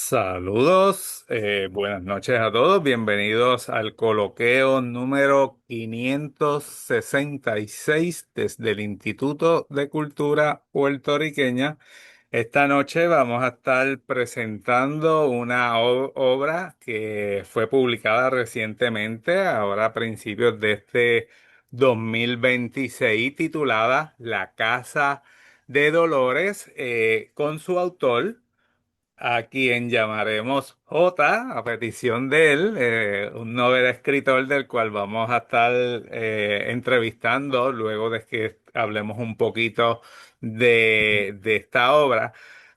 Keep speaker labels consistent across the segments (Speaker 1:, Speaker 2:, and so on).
Speaker 1: Saludos, buenas noches a todos, bienvenidos al coloqueo número 566 desde el Instituto de Cultura Puertorriqueña. Esta noche vamos a estar presentando una obra que fue publicada recientemente, ahora a principios de este 2026, titulada La Casa de Dolores, con su autor, a quien llamaremos J, a petición de él, un novel escritor del cual vamos a estar entrevistando luego de que hablemos un poquito de esta obra.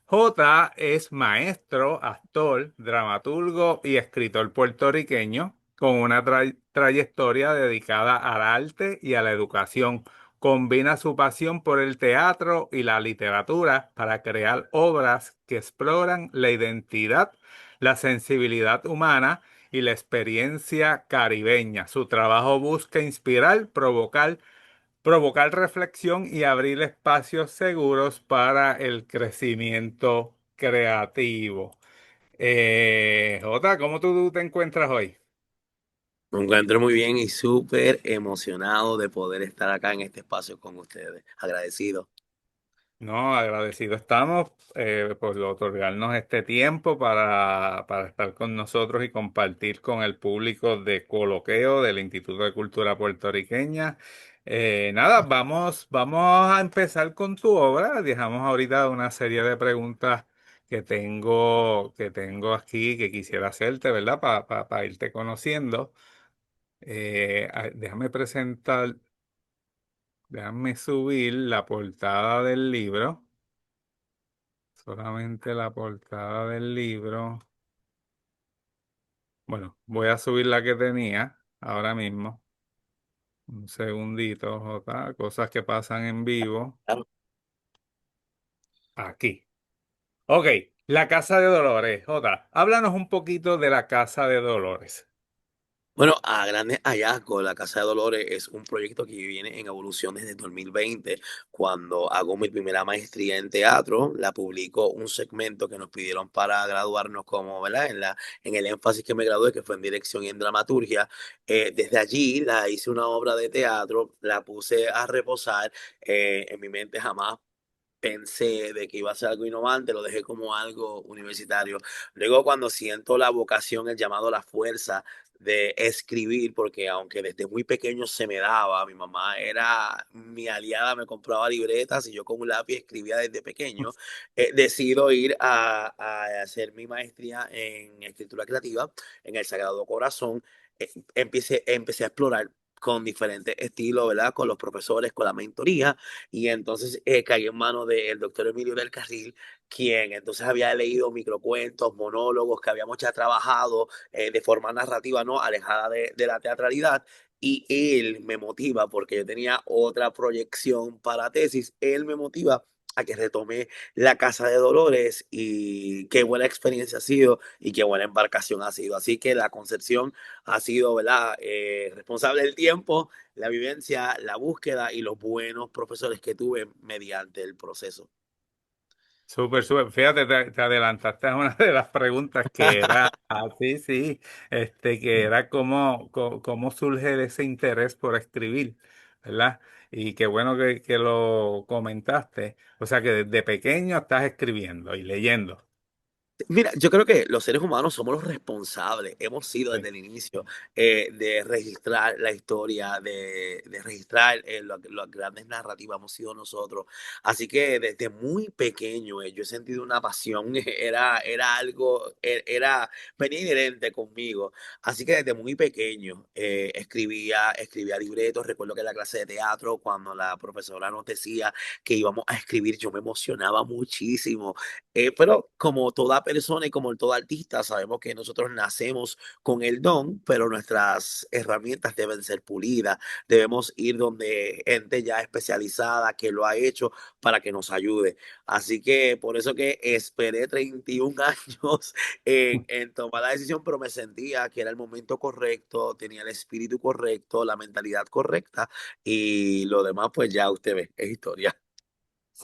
Speaker 1: J es maestro, actor, dramaturgo y escritor puertorriqueño con una trayectoria dedicada al arte y a la educación. Combina su pasión por el teatro y la literatura para crear obras que exploran la identidad, la sensibilidad humana y la experiencia caribeña. Su trabajo busca inspirar, provocar reflexión y abrir espacios seguros para el crecimiento creativo. Jota, ¿cómo tú te encuentras hoy?
Speaker 2: Me encuentro muy bien y súper emocionado de poder estar acá en este espacio con ustedes. Agradecido.
Speaker 1: No, agradecido estamos por otorgarnos este tiempo para estar con nosotros y compartir con el público de Coloqueo del Instituto de Cultura Puertorriqueña. Nada, vamos a empezar con tu obra. Dejamos ahorita una serie de preguntas que tengo aquí que quisiera hacerte, ¿verdad? Para irte conociendo. Déjame presentar, déjame subir la portada del libro. Solamente la portada del libro. Bueno, voy a subir la que tenía ahora mismo. Un segundito, Jota. Cosas que pasan en vivo.
Speaker 2: Claro.
Speaker 1: Aquí. Ok, la Casa de Dolores. Jota, háblanos un poquito de la Casa de Dolores.
Speaker 2: Bueno, a grandes hallazgos, La Casa de Dolores es un proyecto que viene en evolución desde el 2020, cuando hago mi primera maestría en teatro, la publico un segmento que nos pidieron para graduarnos como, ¿verdad? En el énfasis que me gradué, que fue en dirección y en dramaturgia. Desde allí la hice una obra de teatro, la puse a reposar, en mi mente jamás pensé de que iba a ser algo innovante, lo dejé como algo universitario. Luego cuando siento la vocación, el llamado, la fuerza de escribir, porque aunque desde muy pequeño se me daba, mi mamá era mi aliada, me compraba libretas y yo con un lápiz escribía desde pequeño, decido ir a hacer mi maestría en escritura creativa en el Sagrado Corazón. Empecé a explorar con diferentes estilos, ¿verdad? Con los profesores, con la mentoría, y entonces caí en manos del doctor Emilio del Carril, quien entonces había leído microcuentos, monólogos que habíamos ya trabajado de forma narrativa, ¿no? Alejada de la teatralidad. Y él me motiva, porque yo tenía otra proyección para tesis, él me motiva a que retome La Casa de Dolores, y qué buena experiencia ha sido y qué buena embarcación ha sido. Así que la concepción ha sido, ¿verdad? Responsable del tiempo, la vivencia, la búsqueda y los buenos profesores que tuve mediante el proceso.
Speaker 1: Súper, súper. Fíjate, te adelantaste a una de las preguntas que era, sí, sí, que era cómo surge ese interés por escribir, ¿verdad? Y qué bueno que lo comentaste. O sea, que desde pequeño estás escribiendo y leyendo.
Speaker 2: Mira, yo creo que los seres humanos somos los responsables, hemos sido
Speaker 1: Sí.
Speaker 2: desde el inicio, de registrar la historia, de registrar las grandes narrativas, hemos sido nosotros. Así que desde muy pequeño yo he sentido una pasión, era algo, venía inherente conmigo. Así que desde muy pequeño escribía libretos. Recuerdo que en la clase de teatro, cuando la profesora nos decía que íbamos a escribir, yo me emocionaba muchísimo. Pero como toda persona y como todo artista, sabemos que nosotros nacemos con el don, pero nuestras herramientas deben ser pulidas. Debemos ir donde gente ya especializada que lo ha hecho para que nos ayude. Así que por eso que esperé 31 años en tomar la decisión, pero me sentía que era el momento correcto, tenía el espíritu correcto, la mentalidad correcta, y lo demás pues ya usted ve, es historia.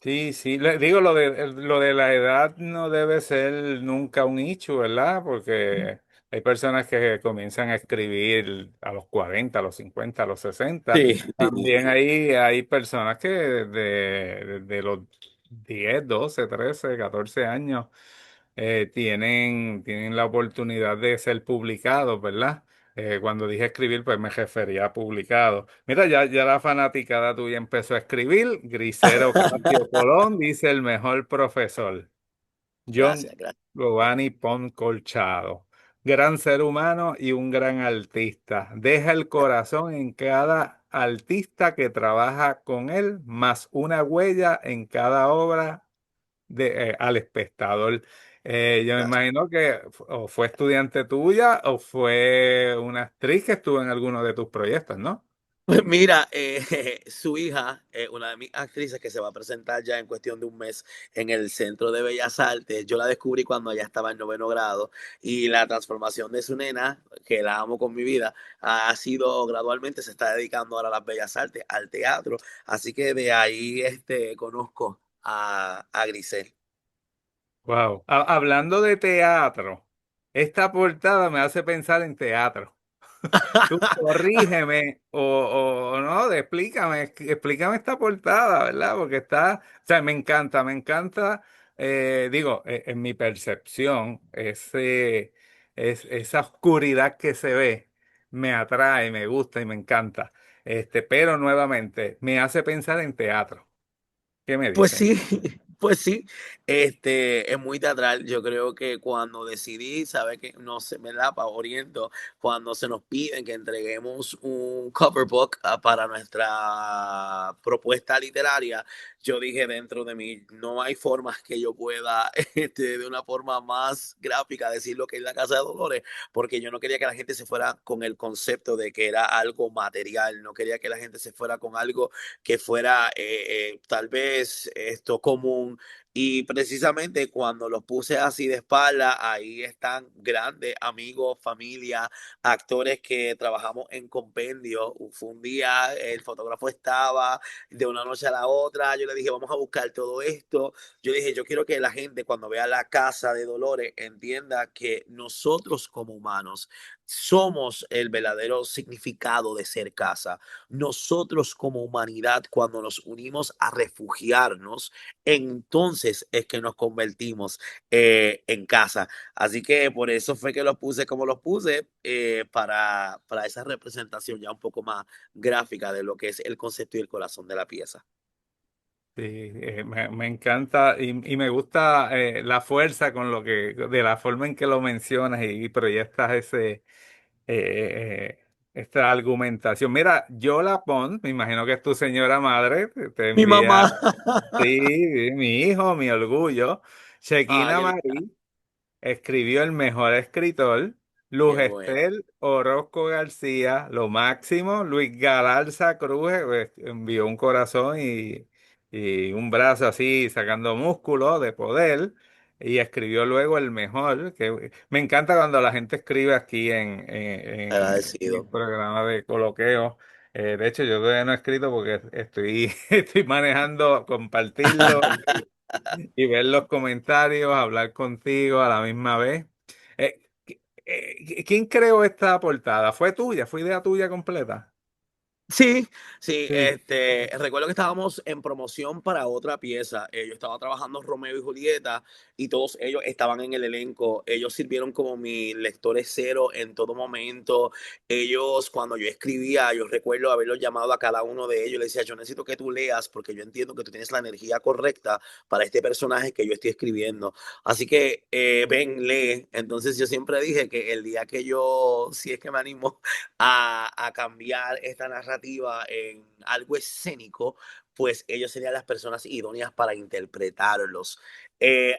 Speaker 1: Sí, sí, le digo lo de la edad no debe ser nunca un issue, ¿verdad? Porque hay personas que comienzan a escribir a los 40, a los 50, a los 60.
Speaker 2: Sí, sí,
Speaker 1: También
Speaker 2: sí.
Speaker 1: hay personas que de los 10, 12, 13, 14 años tienen la oportunidad de ser publicados, ¿verdad? Cuando dije escribir, pues me refería a publicado. Mira, ya la fanaticada tuya empezó a escribir. Grisero Casio Colón dice el mejor profesor. John
Speaker 2: Gracias, gracias.
Speaker 1: Giovanni Colchado. Gran ser humano y un gran artista. Deja el corazón en cada artista que trabaja con él, más una huella en cada obra al espectador. Yo me
Speaker 2: Gracias.
Speaker 1: imagino que o fue estudiante tuya o fue una actriz que estuvo en alguno de tus proyectos, ¿no?
Speaker 2: Pues mira, su hija, una de mis actrices que se va a presentar ya en cuestión de un mes en el Centro de Bellas Artes, yo la descubrí cuando ella estaba en noveno grado y la transformación de su nena, que la amo con mi vida, ha sido gradualmente, se está dedicando ahora a las Bellas Artes, al teatro, así que de ahí conozco a Grisel.
Speaker 1: Wow. Hablando de teatro, esta portada me hace pensar en teatro. Tú corrígeme o no, explícame esta portada, ¿verdad? Porque está, o sea, me encanta, digo, en mi percepción, esa oscuridad que se ve me atrae, me gusta y me encanta. Pero nuevamente, me hace pensar en teatro. ¿Qué me
Speaker 2: Pues
Speaker 1: dicen?
Speaker 2: sí, pues sí, es muy teatral. Yo creo que cuando decidí, sabe que no sé, me da para oriento, cuando se nos piden que entreguemos un cover book para nuestra propuesta literaria, yo dije dentro de mí, no hay formas que yo pueda, de una forma más gráfica decir lo que es la Casa de Dolores, porque yo no quería que la gente se fuera con el concepto de que era algo material, no quería que la gente se fuera con algo que fuera tal vez esto común. Y precisamente cuando los puse así de espalda, ahí están grandes amigos, familia, actores que trabajamos en compendio. Fue un día, el fotógrafo estaba de una noche a la otra. Yo le dije, vamos a buscar todo esto. Yo dije, yo quiero que la gente cuando vea la casa de Dolores entienda que nosotros como humanos somos el verdadero significado de ser casa. Nosotros como humanidad, cuando nos unimos a refugiarnos, entonces es que nos convertimos en casa. Así que por eso fue que los puse como los puse, para esa representación ya un poco más gráfica de lo que es el concepto y el corazón de la pieza.
Speaker 1: Sí, me encanta y me gusta la fuerza con de la forma en que lo mencionas y proyectas esta argumentación. Mira, Yola Pons, me imagino que es tu señora madre, te
Speaker 2: Mi mamá.
Speaker 1: envía, sí, mi hijo, mi orgullo.
Speaker 2: Ah,
Speaker 1: Shekina
Speaker 2: qué linda.
Speaker 1: Marí escribió el mejor escritor. Luz
Speaker 2: Qué bueno.
Speaker 1: Estel Orozco García, lo máximo. Luis Galarza Cruz envió un corazón y un brazo así sacando músculo de poder. Y escribió luego el mejor. Que me encanta cuando la gente escribe aquí en el
Speaker 2: Agradecido.
Speaker 1: programa de coloqueo. De hecho, yo todavía no he escrito porque estoy manejando compartirlo y ver los comentarios, hablar contigo a la misma vez. ¿Quién creó esta portada? ¿Fue tuya? ¿Fue idea tuya completa?
Speaker 2: Sí, sí,
Speaker 1: Sí.
Speaker 2: recuerdo que estábamos en promoción para otra pieza. Yo estaba trabajando Romeo y Julieta y todos ellos estaban en el elenco. Ellos sirvieron como mi lectores cero en todo momento. Ellos, cuando yo escribía, yo recuerdo haberlos llamado a cada uno de ellos. Les decía, yo necesito que tú leas porque yo entiendo que tú tienes la energía correcta para este personaje que yo estoy escribiendo. Así que ven, lee. Entonces yo siempre dije que el día que yo, si es que me animo a cambiar esta narrativa en algo escénico, pues ellos serían las personas idóneas para interpretarlos.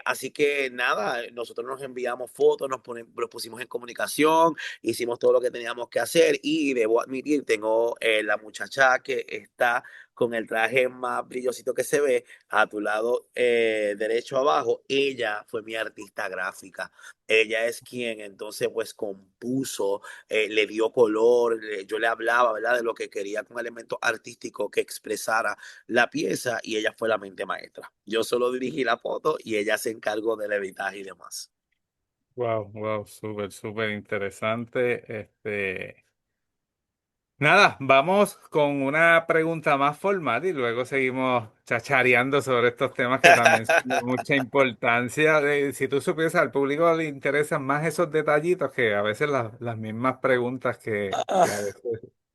Speaker 2: Así que nada, nosotros nos enviamos fotos, nos pusimos en comunicación, hicimos todo lo que teníamos que hacer y debo admitir, tengo la muchacha que está con el traje más brillosito que se ve, a tu lado derecho abajo, ella fue mi artista gráfica. Ella es quien entonces pues compuso, le dio color, yo le hablaba, ¿verdad? De lo que quería con elementos artísticos que expresara la pieza y ella fue la mente maestra. Yo solo dirigí la foto y ella se encargó del editaje y demás.
Speaker 1: Wow, wow, súper, súper interesante. Nada, vamos con una pregunta más formal y luego seguimos chachareando sobre estos temas que también son de mucha importancia. Si tú supieras, al público le interesan más esos detallitos que a veces las mismas preguntas que a veces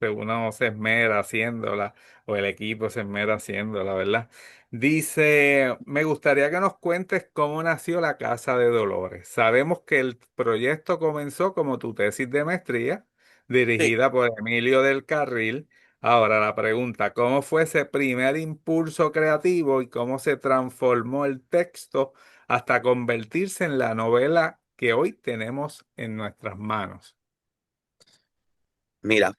Speaker 1: uno se esmera haciéndola o el equipo se esmera haciéndola, ¿verdad? Dice, me gustaría que nos cuentes cómo nació la Casa de Dolores. Sabemos que el proyecto comenzó como tu tesis de maestría
Speaker 2: Sí.
Speaker 1: dirigida por Emilio del Carril. Ahora la pregunta, ¿cómo fue ese primer impulso creativo y cómo se transformó el texto hasta convertirse en la novela que hoy tenemos en nuestras manos?
Speaker 2: Mira,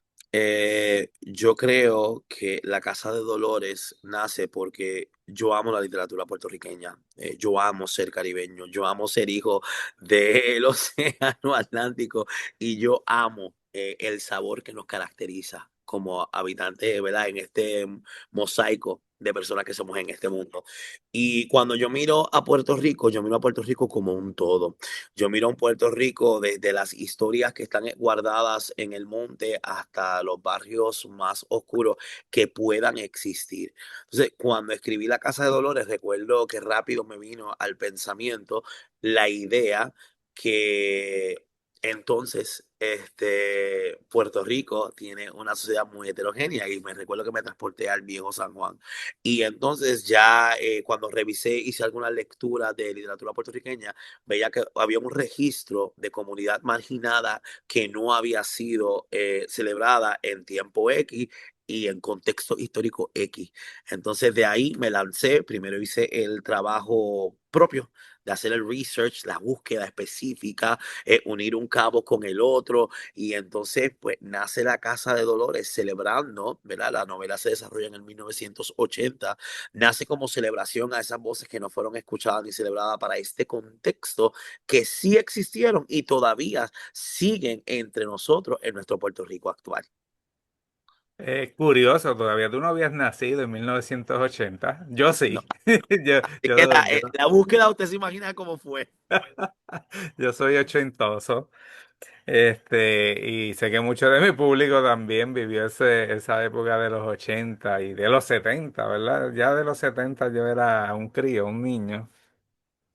Speaker 2: yo creo que la Casa de Dolores nace porque yo amo la literatura puertorriqueña, yo amo ser caribeño, yo amo ser hijo del Océano Atlántico y yo amo el sabor que nos caracteriza como habitantes, ¿verdad? En este mosaico de personas que somos en este mundo. Y cuando yo miro a Puerto Rico, yo miro a Puerto Rico como un todo. Yo miro a Puerto Rico desde las historias que están guardadas en el monte hasta los barrios más oscuros que puedan existir. Entonces, cuando escribí La Casa de Dolores, recuerdo que rápido me vino al pensamiento la idea que entonces Puerto Rico tiene una sociedad muy heterogénea y me recuerdo que me transporté al viejo San Juan. Y entonces ya cuando revisé, hice alguna lectura de literatura puertorriqueña, veía que había un registro de comunidad marginada que no había sido celebrada en tiempo X y en contexto histórico X. Entonces de ahí me lancé, primero hice el trabajo propio de hacer el research, la búsqueda específica, unir un cabo con el otro y entonces pues nace la Casa de Dolores celebrando, ¿verdad? La novela se desarrolla en el 1980, nace como celebración a esas voces que no fueron escuchadas ni celebradas para este contexto que sí existieron y todavía siguen entre nosotros en nuestro Puerto Rico actual.
Speaker 1: Curioso, todavía tú no habías nacido en 1980. Yo
Speaker 2: No,
Speaker 1: sí.
Speaker 2: así que la búsqueda usted se imagina cómo fue.
Speaker 1: Yo soy ochentoso. Y sé que mucho de mi público también vivió esa época de los 80 y de los 70, ¿verdad? Ya de los 70 yo era un crío, un niño,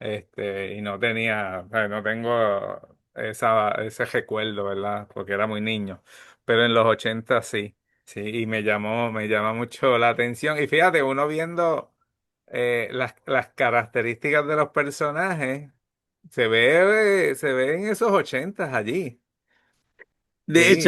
Speaker 1: y no tenía, o sea, no tengo ese recuerdo, ¿verdad? Porque era muy niño. Pero en los 80 sí, sí, y me llama mucho la atención. Y fíjate, uno viendo las características de los personajes, se ve en esos 80 allí. Sí,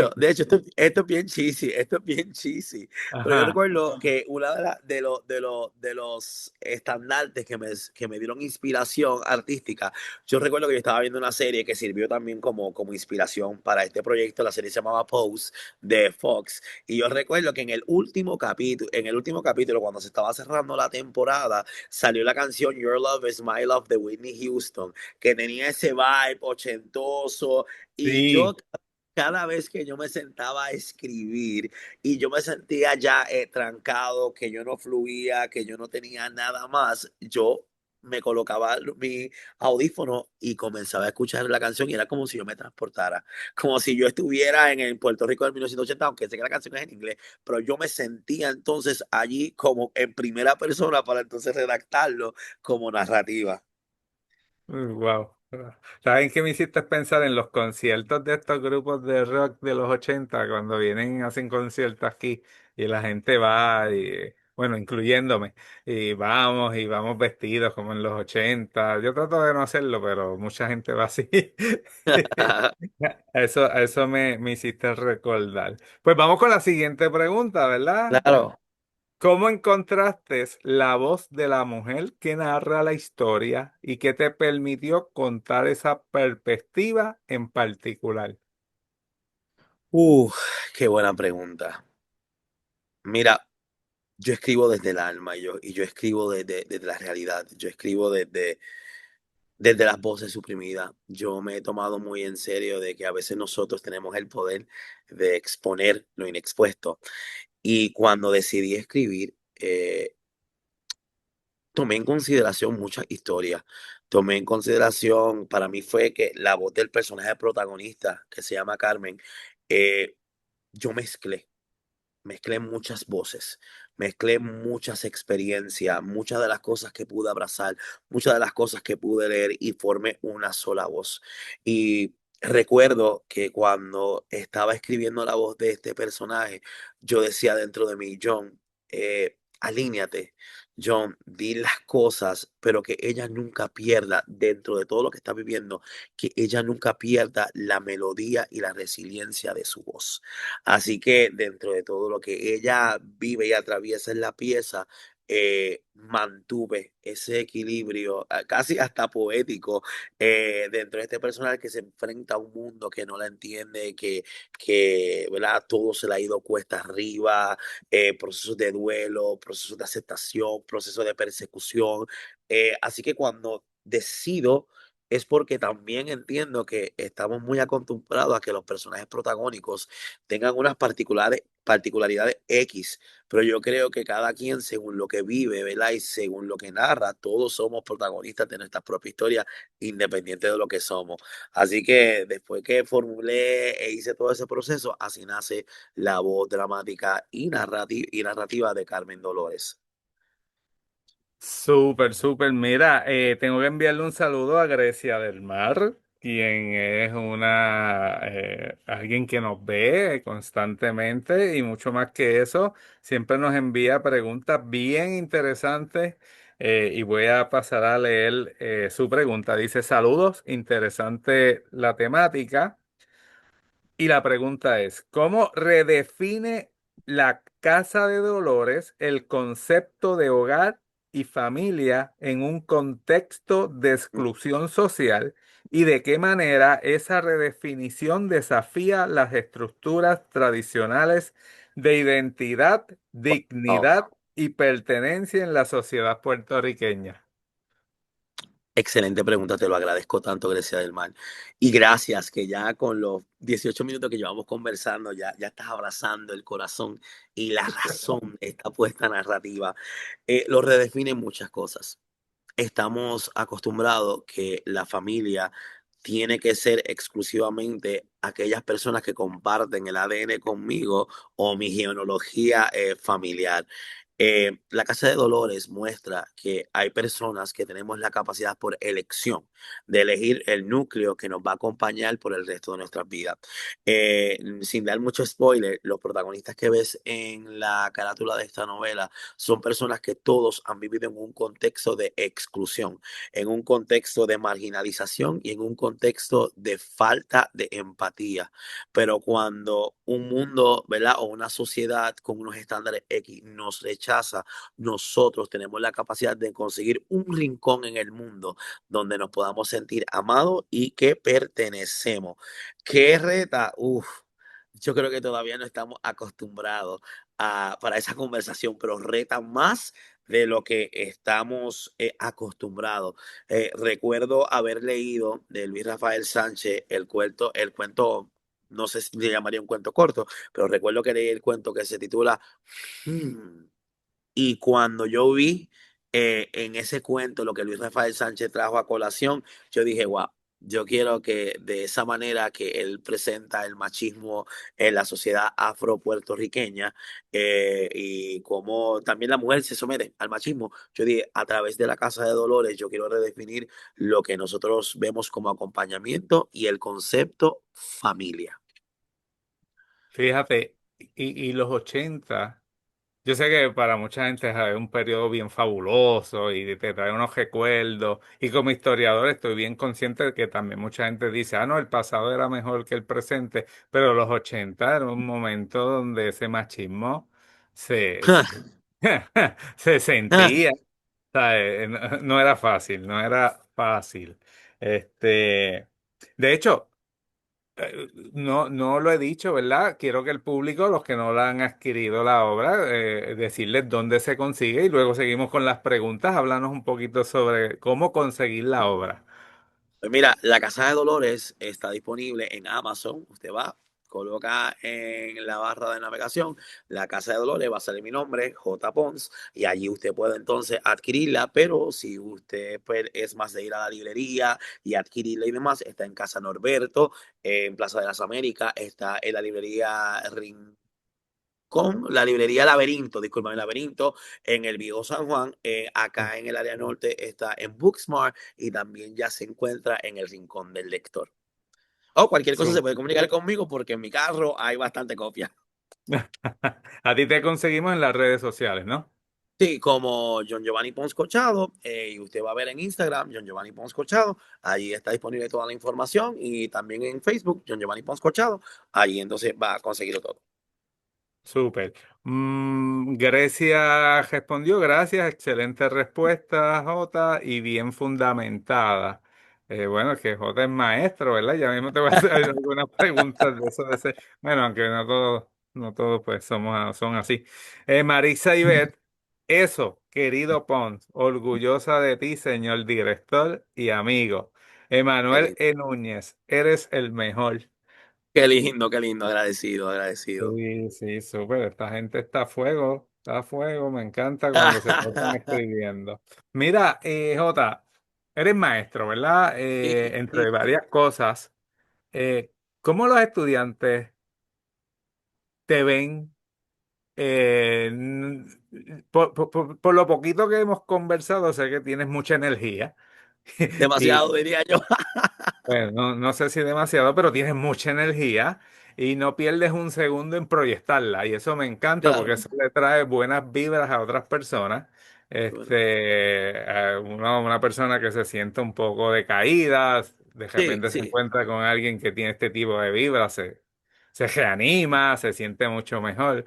Speaker 2: Esto es bien cheesy, esto es bien cheesy. Pero yo
Speaker 1: ajá.
Speaker 2: recuerdo que una de los estandartes que me dieron inspiración artística, yo recuerdo que yo estaba viendo una serie que sirvió también como inspiración para este proyecto. La serie se llamaba Pose de Fox. Y yo recuerdo que en el último capítulo, cuando se estaba cerrando la temporada, salió la canción Your Love is My Love de Whitney Houston, que tenía ese vibe ochentoso. Y yo
Speaker 1: Sí.
Speaker 2: cada vez que yo me sentaba a escribir y yo me sentía ya trancado, que yo no fluía, que yo no tenía nada más, yo me colocaba mi audífono y comenzaba a escuchar la canción y era como si yo me transportara, como si yo estuviera en el Puerto Rico del 1980, aunque sé que la canción es en inglés, pero yo me sentía entonces allí como en primera persona para entonces redactarlo como narrativa.
Speaker 1: Wow. ¿Saben qué me hiciste pensar en los conciertos de estos grupos de rock de los 80 cuando vienen y hacen conciertos aquí y la gente va y, bueno, incluyéndome, y vamos vestidos como en los 80? Yo trato de no hacerlo, pero mucha gente va así. A eso me hiciste recordar. Pues vamos con la siguiente pregunta, ¿verdad?
Speaker 2: Claro.
Speaker 1: ¿Cómo encontraste la voz de la mujer que narra la historia y que te permitió contar esa perspectiva en particular?
Speaker 2: Uf, qué buena pregunta. Mira. yo escribo desde el alma y yo escribo desde la realidad, yo escribo desde las voces suprimidas. Yo me he tomado muy en serio de que a veces nosotros tenemos el poder de exponer lo inexpuesto. Y cuando decidí escribir, tomé en consideración muchas historias. Tomé en consideración, para mí fue que la voz del personaje protagonista, que se llama Carmen, eh, yo mezclé muchas voces, mezclé muchas experiencias, muchas de las cosas que pude abrazar, muchas de las cosas que pude leer y formé una sola voz. Y recuerdo que cuando estaba escribiendo la voz de este personaje, yo decía dentro de mí, John, alíñate. John, di las cosas, pero que ella nunca pierda dentro de todo lo que está viviendo, que ella nunca pierda la melodía y la resiliencia de su voz. Así que dentro de todo lo que ella vive y atraviesa en la pieza, mantuve ese equilibrio, casi hasta poético, dentro de este personaje que se enfrenta a un mundo que no la entiende, que ¿verdad? Todo se le ha ido cuesta arriba, procesos de duelo, procesos de aceptación, procesos de persecución. Así que cuando decido es porque también entiendo que estamos muy acostumbrados a que los personajes protagónicos tengan unas particularidades X, pero yo creo que cada quien según lo que vive, ¿verdad? Y según lo que narra, todos somos protagonistas de nuestra propia historia, independiente de lo que somos. Así que después que formulé e hice todo ese proceso, así nace la voz dramática y narrativa de Carmen Dolores.
Speaker 1: Súper, súper. Mira, tengo que enviarle un saludo a Grecia del Mar, quien es alguien que nos ve constantemente y mucho más que eso, siempre nos envía preguntas bien interesantes y voy a pasar a leer su pregunta. Dice, saludos, interesante la temática. Y la pregunta es, ¿cómo redefine la Casa de Dolores el concepto de hogar y familia en un contexto de exclusión social? ¿Y de qué manera esa redefinición desafía las estructuras tradicionales de identidad,
Speaker 2: Oh.
Speaker 1: dignidad y pertenencia en la sociedad puertorriqueña?
Speaker 2: Excelente pregunta, te lo agradezco tanto, Grecia del Mar. Y gracias, que ya con los 18 minutos que llevamos conversando, ya estás abrazando el corazón y la razón está puesta narrativa. Lo redefine muchas cosas. Estamos acostumbrados que la familia tiene que ser exclusivamente aquellas personas que comparten el ADN conmigo o mi genealogía familiar. La Casa de Dolores muestra que hay personas que tenemos la capacidad por elección de elegir el núcleo que nos va a acompañar por el resto de nuestras vidas. Sin dar mucho spoiler, los protagonistas que ves en la carátula de esta novela son personas que todos han vivido en un contexto de exclusión, en un contexto de marginalización y en un contexto de falta de empatía. Pero cuando un mundo, ¿verdad? O una sociedad con unos estándares X nos rechaza, nosotros tenemos la capacidad de conseguir un rincón en el mundo donde nos podamos sentir amados y que pertenecemos. ¿Qué reta? Uf, yo creo que todavía no estamos acostumbrados para esa conversación, pero reta más de lo que estamos acostumbrados. Recuerdo haber leído de Luis Rafael Sánchez el cuento, no sé si le llamaría un cuento corto, pero recuerdo que leí el cuento que se titula "Hmm". Y cuando yo vi en ese cuento lo que Luis Rafael Sánchez trajo a colación, yo dije, wow, yo quiero que de esa manera que él presenta el machismo en la sociedad afro-puertorriqueña y como también la mujer se somete al machismo, yo dije, a través de la Casa de Dolores, yo quiero redefinir lo que nosotros vemos como acompañamiento y el concepto familia.
Speaker 1: Fíjate, y los 80. Yo sé que para mucha gente es un periodo bien fabuloso y te trae unos recuerdos. Y como historiador estoy bien consciente de que también mucha gente dice, ah, no, el pasado era mejor que el presente, pero los 80 era un momento donde ese machismo se, se sentía. ¿Sabes? No, no era fácil, no era fácil. Este, de hecho, no lo he dicho, ¿verdad? Quiero que el público, los que no la han adquirido la obra, decirles dónde se consigue y luego seguimos con las preguntas. Háblanos un poquito sobre cómo conseguir la obra.
Speaker 2: Pues mira, La Casa de Dolores está disponible en Amazon. Usted va, coloca en la barra de navegación La Casa de Dolores, va a salir mi nombre, J. Pons, y allí usted puede entonces adquirirla, pero si usted pues, es más de ir a la librería y adquirirla y demás, está en Casa Norberto, en Plaza de las Américas, está en la librería con la librería Laberinto, disculpa, el Laberinto, en el Viejo San Juan, acá en el área norte está en Booksmart y también ya se encuentra en el Rincón del Lector. O cualquier cosa se
Speaker 1: Su-
Speaker 2: puede comunicar conmigo porque en mi carro hay bastante copia.
Speaker 1: A ti te conseguimos en las redes sociales, ¿no?
Speaker 2: Sí, como John Giovanni Pons Corchado, y usted va a ver en Instagram, John Giovanni Pons Corchado, ahí está disponible toda la información y también en Facebook, John Giovanni Pons Corchado, ahí entonces va a conseguirlo todo.
Speaker 1: Súper. Grecia respondió, gracias, excelente respuesta, Jota, y bien fundamentada. Bueno, es que Jota es maestro, ¿verdad? Ya mismo te voy a hacer algunas preguntas de eso, de ese. Bueno, aunque no todos pues son así. Marisa Ibet, eso, querido Pons, orgullosa de ti, señor director y amigo.
Speaker 2: Qué
Speaker 1: Emanuel
Speaker 2: lindo,
Speaker 1: E. Núñez, eres el mejor.
Speaker 2: qué lindo, agradecido, agradecido.
Speaker 1: Sí, sí, súper. Esta gente está a fuego. Me encanta cuando se pasan escribiendo. Mira, Jota, eres maestro, ¿verdad?
Speaker 2: Sí,
Speaker 1: Entre
Speaker 2: sí.
Speaker 1: varias cosas, ¿cómo los estudiantes te ven? Por lo poquito que hemos conversado, sé que tienes mucha energía.
Speaker 2: Demasiado, diría yo.
Speaker 1: Bueno, no sé si demasiado, pero tienes mucha energía y no pierdes un segundo en proyectarla. Y eso me encanta porque
Speaker 2: Claro.
Speaker 1: eso le trae buenas vibras a otras personas.
Speaker 2: Bueno,
Speaker 1: Una persona que se siente un poco decaída, de
Speaker 2: sí,
Speaker 1: repente se
Speaker 2: sí,
Speaker 1: encuentra con alguien que tiene este tipo de vibras, se reanima, se siente mucho mejor.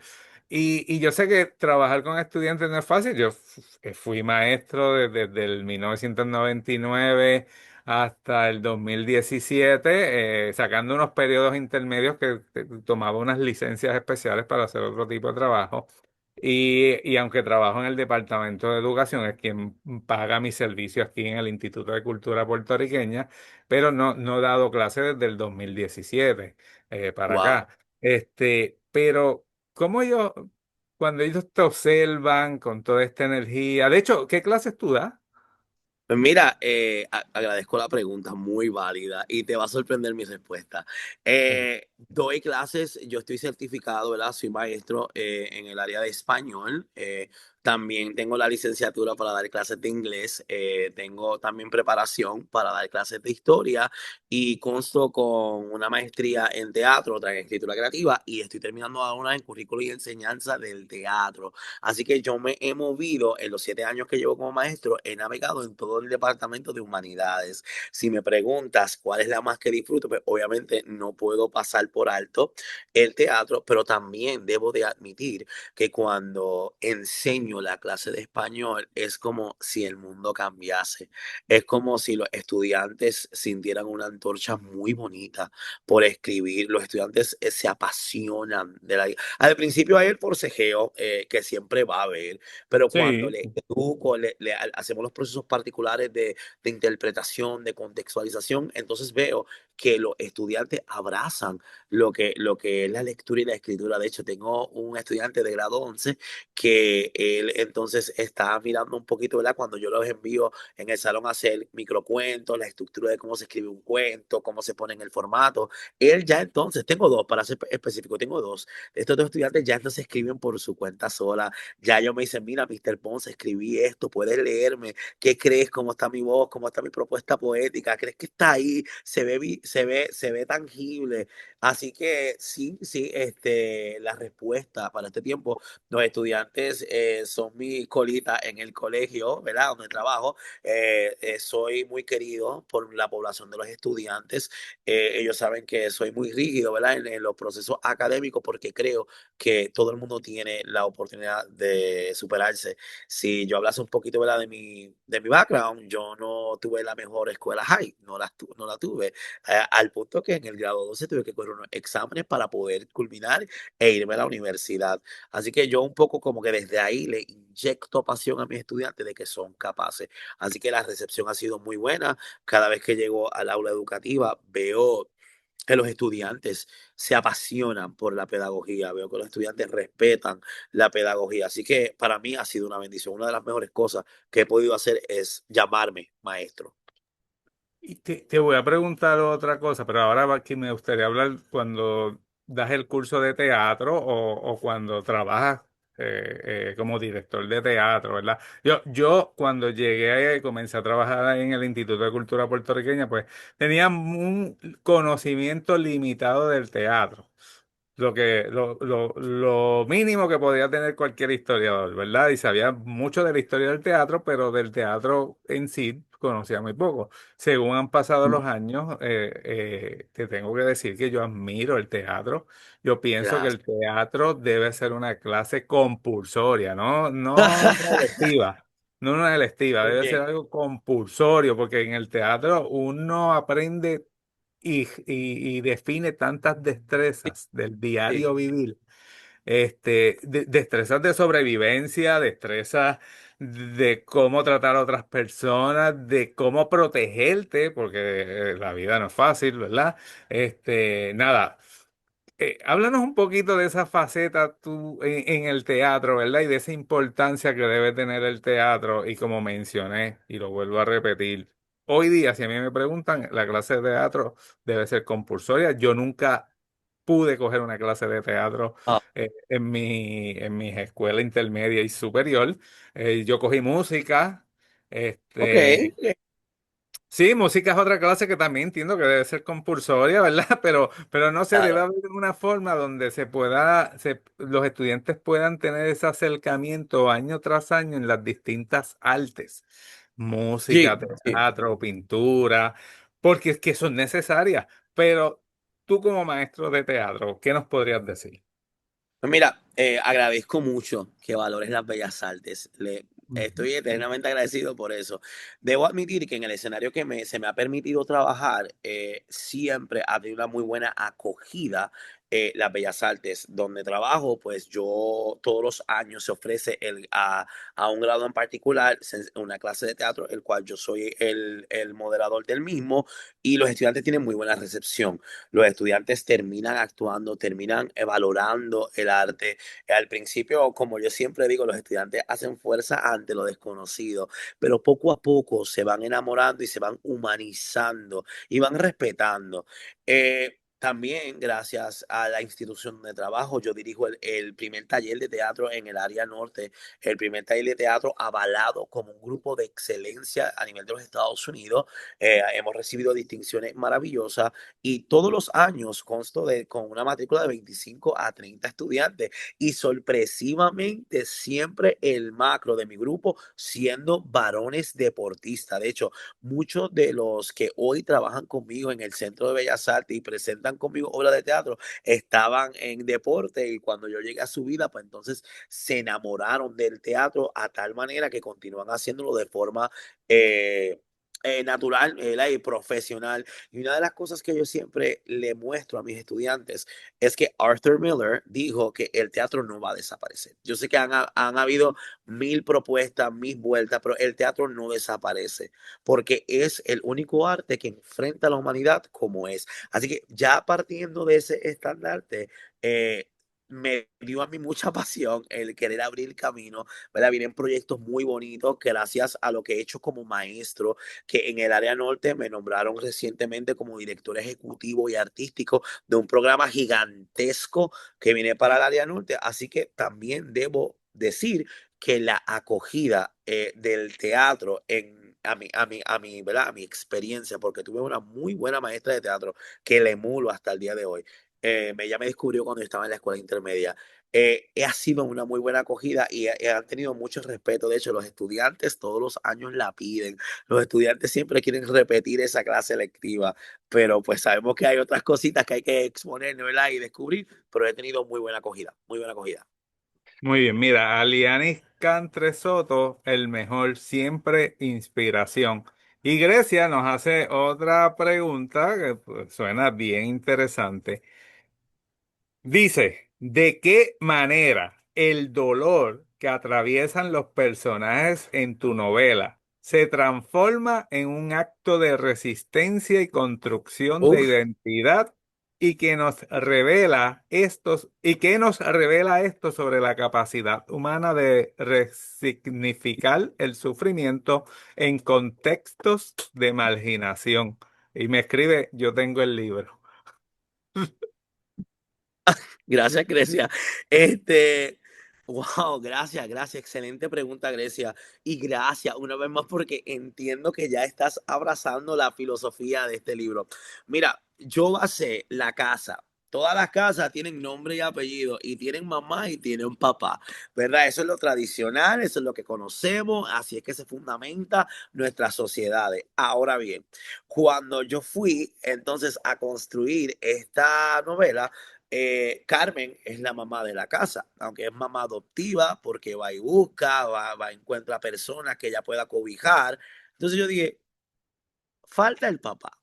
Speaker 1: Y yo sé que trabajar con estudiantes no es fácil. Fui maestro desde el 1999 hasta el 2017, sacando unos periodos intermedios que tomaba unas licencias especiales para hacer otro tipo de trabajo. Y aunque trabajo en el Departamento de Educación, es quien paga mi servicio aquí en el Instituto de Cultura Puertorriqueña, pero no he dado clases desde el 2017 para
Speaker 2: wow.
Speaker 1: acá. Pero, ¿cómo cuando ellos te observan con toda esta energía? De hecho, ¿qué clases tú das?
Speaker 2: Pues mira, agradezco la pregunta, muy válida, y te va a sorprender mi respuesta. Doy clases, yo estoy certificado, ¿verdad? Soy maestro en el área de español. También tengo la licenciatura para dar clases de inglés. Tengo también preparación para dar clases de historia y consto con una maestría en teatro, otra en escritura creativa, y estoy terminando ahora una en currículo y enseñanza del teatro. Así que yo me he movido en los 7 años que llevo como maestro, he navegado en todo el departamento de humanidades. Si me preguntas cuál es la más que disfruto, pues obviamente no puedo pasar por alto el teatro, pero también debo de admitir que cuando enseño la clase de español es como si el mundo cambiase. Es como si los estudiantes sintieran una antorcha muy bonita por escribir. Los estudiantes se apasionan de la... Al principio hay el forcejeo que siempre va a haber, pero cuando
Speaker 1: Sí.
Speaker 2: le educo, hacemos los procesos particulares de interpretación, de contextualización, entonces veo que los estudiantes abrazan lo que es la lectura y la escritura. De hecho, tengo un estudiante de grado 11 que él entonces está mirando un poquito, ¿verdad? Cuando yo los envío en el salón a hacer microcuentos, la estructura de cómo se escribe un cuento, cómo se pone en el formato. Él ya entonces, tengo dos, para ser específico, tengo dos. Estos dos estudiantes ya entonces escriben por su cuenta sola. Ya yo me dicen, mira, Mr. Ponce, escribí esto, puedes leerme. ¿Qué crees? ¿Cómo está mi voz? ¿Cómo está mi propuesta poética? ¿Crees que está ahí? Se ve tangible. Así que sí, sí, la respuesta para este tiempo, los estudiantes son mi colita en el colegio, ¿verdad? Donde trabajo, soy muy querido por la población de los estudiantes. Ellos saben que soy muy rígido, ¿verdad? En los procesos académicos porque creo que todo el mundo tiene la oportunidad de superarse. Si yo hablase un poquito, ¿verdad? De mi background, yo no tuve la mejor escuela high, no la tuve, al punto que en el grado 12 tuve que correr unos exámenes para poder culminar e irme a la universidad. Así que yo un poco como que desde ahí le inyecto pasión a mis estudiantes de que son capaces. Así que la recepción ha sido muy buena. Cada vez que llego al aula educativa veo que los estudiantes se apasionan por la pedagogía, veo que los estudiantes respetan la pedagogía. Así que para mí ha sido una bendición. Una de las mejores cosas que he podido hacer es llamarme maestro.
Speaker 1: Y te voy a preguntar otra cosa, pero ahora que me gustaría hablar cuando das el curso de teatro o cuando trabajas como director de teatro, ¿verdad? Yo cuando llegué y comencé a trabajar en el Instituto de Cultura Puertorriqueña, pues tenía un conocimiento limitado del teatro. Lo mínimo que podía tener cualquier historiador, ¿verdad? Y sabía mucho de la historia del teatro, pero del teatro en sí conocía muy poco. Según han pasado los años, te tengo que decir que yo admiro el teatro. Yo pienso que
Speaker 2: Gracias.
Speaker 1: el teatro debe ser una clase compulsoria, no una electiva. No una electiva,
Speaker 2: Muy
Speaker 1: debe ser
Speaker 2: bien.
Speaker 1: algo compulsorio, porque en el teatro uno aprende y define tantas destrezas del diario
Speaker 2: Sí,
Speaker 1: vivir, destrezas de sobrevivencia, destrezas de cómo tratar a otras personas, de cómo protegerte, porque la vida no es fácil, ¿verdad? Nada. Háblanos un poquito de esa faceta tú en el teatro, ¿verdad? Y de esa importancia que debe tener el teatro. Y como mencioné, y lo vuelvo a repetir, hoy día, si a mí me preguntan, la clase de teatro debe ser compulsoria. Yo nunca pude coger una clase de teatro
Speaker 2: Ah,
Speaker 1: en mi escuela intermedia y superior. Yo cogí música.
Speaker 2: ok.
Speaker 1: Este, Sí, música es otra clase que también entiendo que debe ser compulsoria, ¿verdad? Pero no sé, debe
Speaker 2: Claro.
Speaker 1: haber una forma donde los estudiantes puedan tener ese acercamiento año tras año en las distintas artes, música,
Speaker 2: Sí, sí.
Speaker 1: teatro, pintura, porque es que son necesarias. Pero tú como maestro de teatro, ¿qué nos podrías decir?
Speaker 2: Pues mira, agradezco mucho que valores las bellas artes.
Speaker 1: Ujú.
Speaker 2: Estoy eternamente agradecido por eso. Debo admitir que en el escenario que se me ha permitido trabajar, siempre ha tenido una muy buena acogida las bellas artes. Donde trabajo, pues yo todos los años se ofrece a un grado en particular una clase de teatro, el cual yo soy el moderador del mismo, y los estudiantes tienen muy buena recepción. Los estudiantes terminan actuando, terminan valorando el arte. Al principio, como yo siempre digo, los estudiantes hacen fuerza ante lo desconocido, pero poco a poco se van enamorando y se van humanizando y van respetando. También, gracias a la institución de trabajo, yo dirijo el primer taller de teatro en el área norte, el primer taller de teatro avalado como un grupo de excelencia a nivel de los Estados Unidos. Hemos recibido distinciones maravillosas y todos los años consto con una matrícula de 25 a 30 estudiantes y sorpresivamente siempre el macro de mi grupo siendo varones deportistas. De hecho, muchos de los que hoy trabajan conmigo en el Centro de Bellas Artes y presentan conmigo obras de teatro estaban en deporte y cuando yo llegué a su vida, pues entonces se enamoraron del teatro a tal manera que continúan haciéndolo de forma eh, natural y profesional. Y una de las cosas que yo siempre le muestro a mis estudiantes es que Arthur Miller dijo que el teatro no va a desaparecer. Yo sé que han habido mil propuestas, mil vueltas, pero el teatro no desaparece porque es el único arte que enfrenta a la humanidad como es. Así que ya partiendo de ese estandarte, me dio a mí mucha pasión el querer abrir camino, ¿verdad? Vienen proyectos muy bonitos gracias a lo que he hecho como maestro, que en el área norte me nombraron recientemente como director ejecutivo y artístico de un programa gigantesco que viene para el área norte. Así que también debo decir que la acogida del teatro ¿verdad? A mi experiencia, porque tuve una muy buena maestra de teatro que le emulo hasta el día de hoy. ella me descubrió cuando yo estaba en la escuela intermedia. Ha sido una muy buena acogida y han tenido mucho respeto. De hecho, los estudiantes todos los años la piden. Los estudiantes siempre quieren repetir esa clase lectiva, pero pues sabemos que hay otras cositas que hay que exponer, ¿verdad? Y descubrir, pero he tenido muy buena acogida, muy buena acogida.
Speaker 1: Muy bien, mira, Alianis Cantre Soto, el mejor, siempre inspiración. Y Grecia nos hace otra pregunta que pues, suena bien interesante. Dice, ¿de qué manera el dolor que atraviesan los personajes en tu novela se transforma en un acto de resistencia y construcción de
Speaker 2: Uf,
Speaker 1: identidad y que nos revela esto sobre la capacidad humana de resignificar el sufrimiento en contextos de marginación? Y me escribe, yo tengo el libro.
Speaker 2: gracias, Grecia. Wow, gracias, gracias. Excelente pregunta, Grecia. Y gracias una vez más porque entiendo que ya estás abrazando la filosofía de este libro. Mira, yo basé la casa. Todas las casas tienen nombre y apellido y tienen mamá y tienen papá, ¿verdad? Eso es lo tradicional, eso es lo que conocemos, así es que se fundamenta nuestras sociedades. Ahora bien, cuando yo fui entonces a construir esta novela, Carmen es la mamá de la casa, aunque es mamá adoptiva porque va y busca, va encuentra personas que ella pueda cobijar. Entonces yo dije, falta el papá.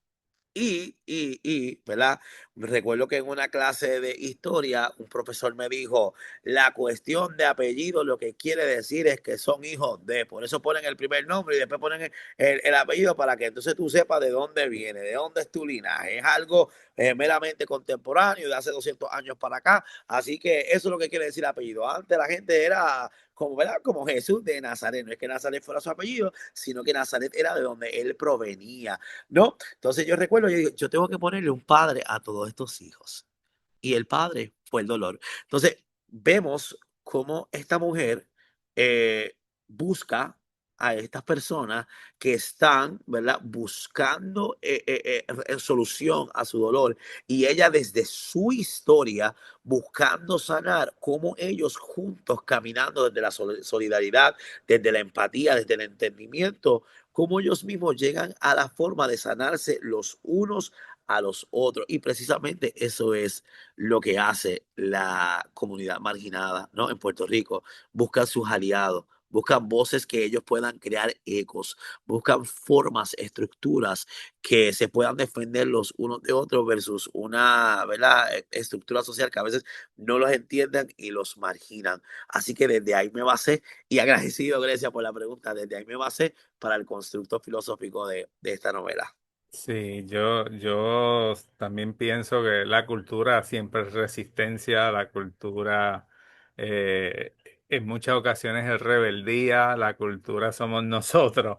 Speaker 2: ¿Verdad? Recuerdo que en una clase de historia un profesor me dijo, la cuestión de apellido lo que quiere decir es que son hijos de, por eso ponen el primer nombre y después ponen el apellido para que entonces tú sepas de dónde viene, de dónde es tu linaje. Es algo meramente contemporáneo de hace 200 años para acá, así que eso es lo que quiere decir apellido. Antes la gente era como, ¿verdad? Como Jesús de Nazaret, no es que Nazaret fuera su apellido, sino que Nazaret era de donde él provenía, ¿no? Entonces yo recuerdo, yo digo, yo tengo que ponerle un padre a todos estos hijos. Y el padre fue el dolor. Entonces vemos cómo esta mujer busca a estas personas que están, ¿verdad? Buscando solución a su dolor. Y ella desde su historia, buscando sanar, cómo ellos juntos, caminando desde la solidaridad, desde la empatía, desde el entendimiento, cómo ellos mismos llegan a la forma de sanarse los unos a los otros. Y precisamente eso es lo que hace la comunidad marginada, ¿no? En Puerto Rico. Buscan sus aliados, buscan voces que ellos puedan crear ecos, buscan formas, estructuras que se puedan defender los unos de otros versus una, ¿verdad? Estructura social que a veces no los entiendan y los marginan. Así que desde ahí me basé y agradecido, Grecia, por la pregunta, desde ahí me basé para el constructo filosófico de esta novela.
Speaker 1: Sí, yo también pienso que la cultura siempre es resistencia, la cultura eh, en muchas ocasiones es rebeldía, la cultura somos nosotros.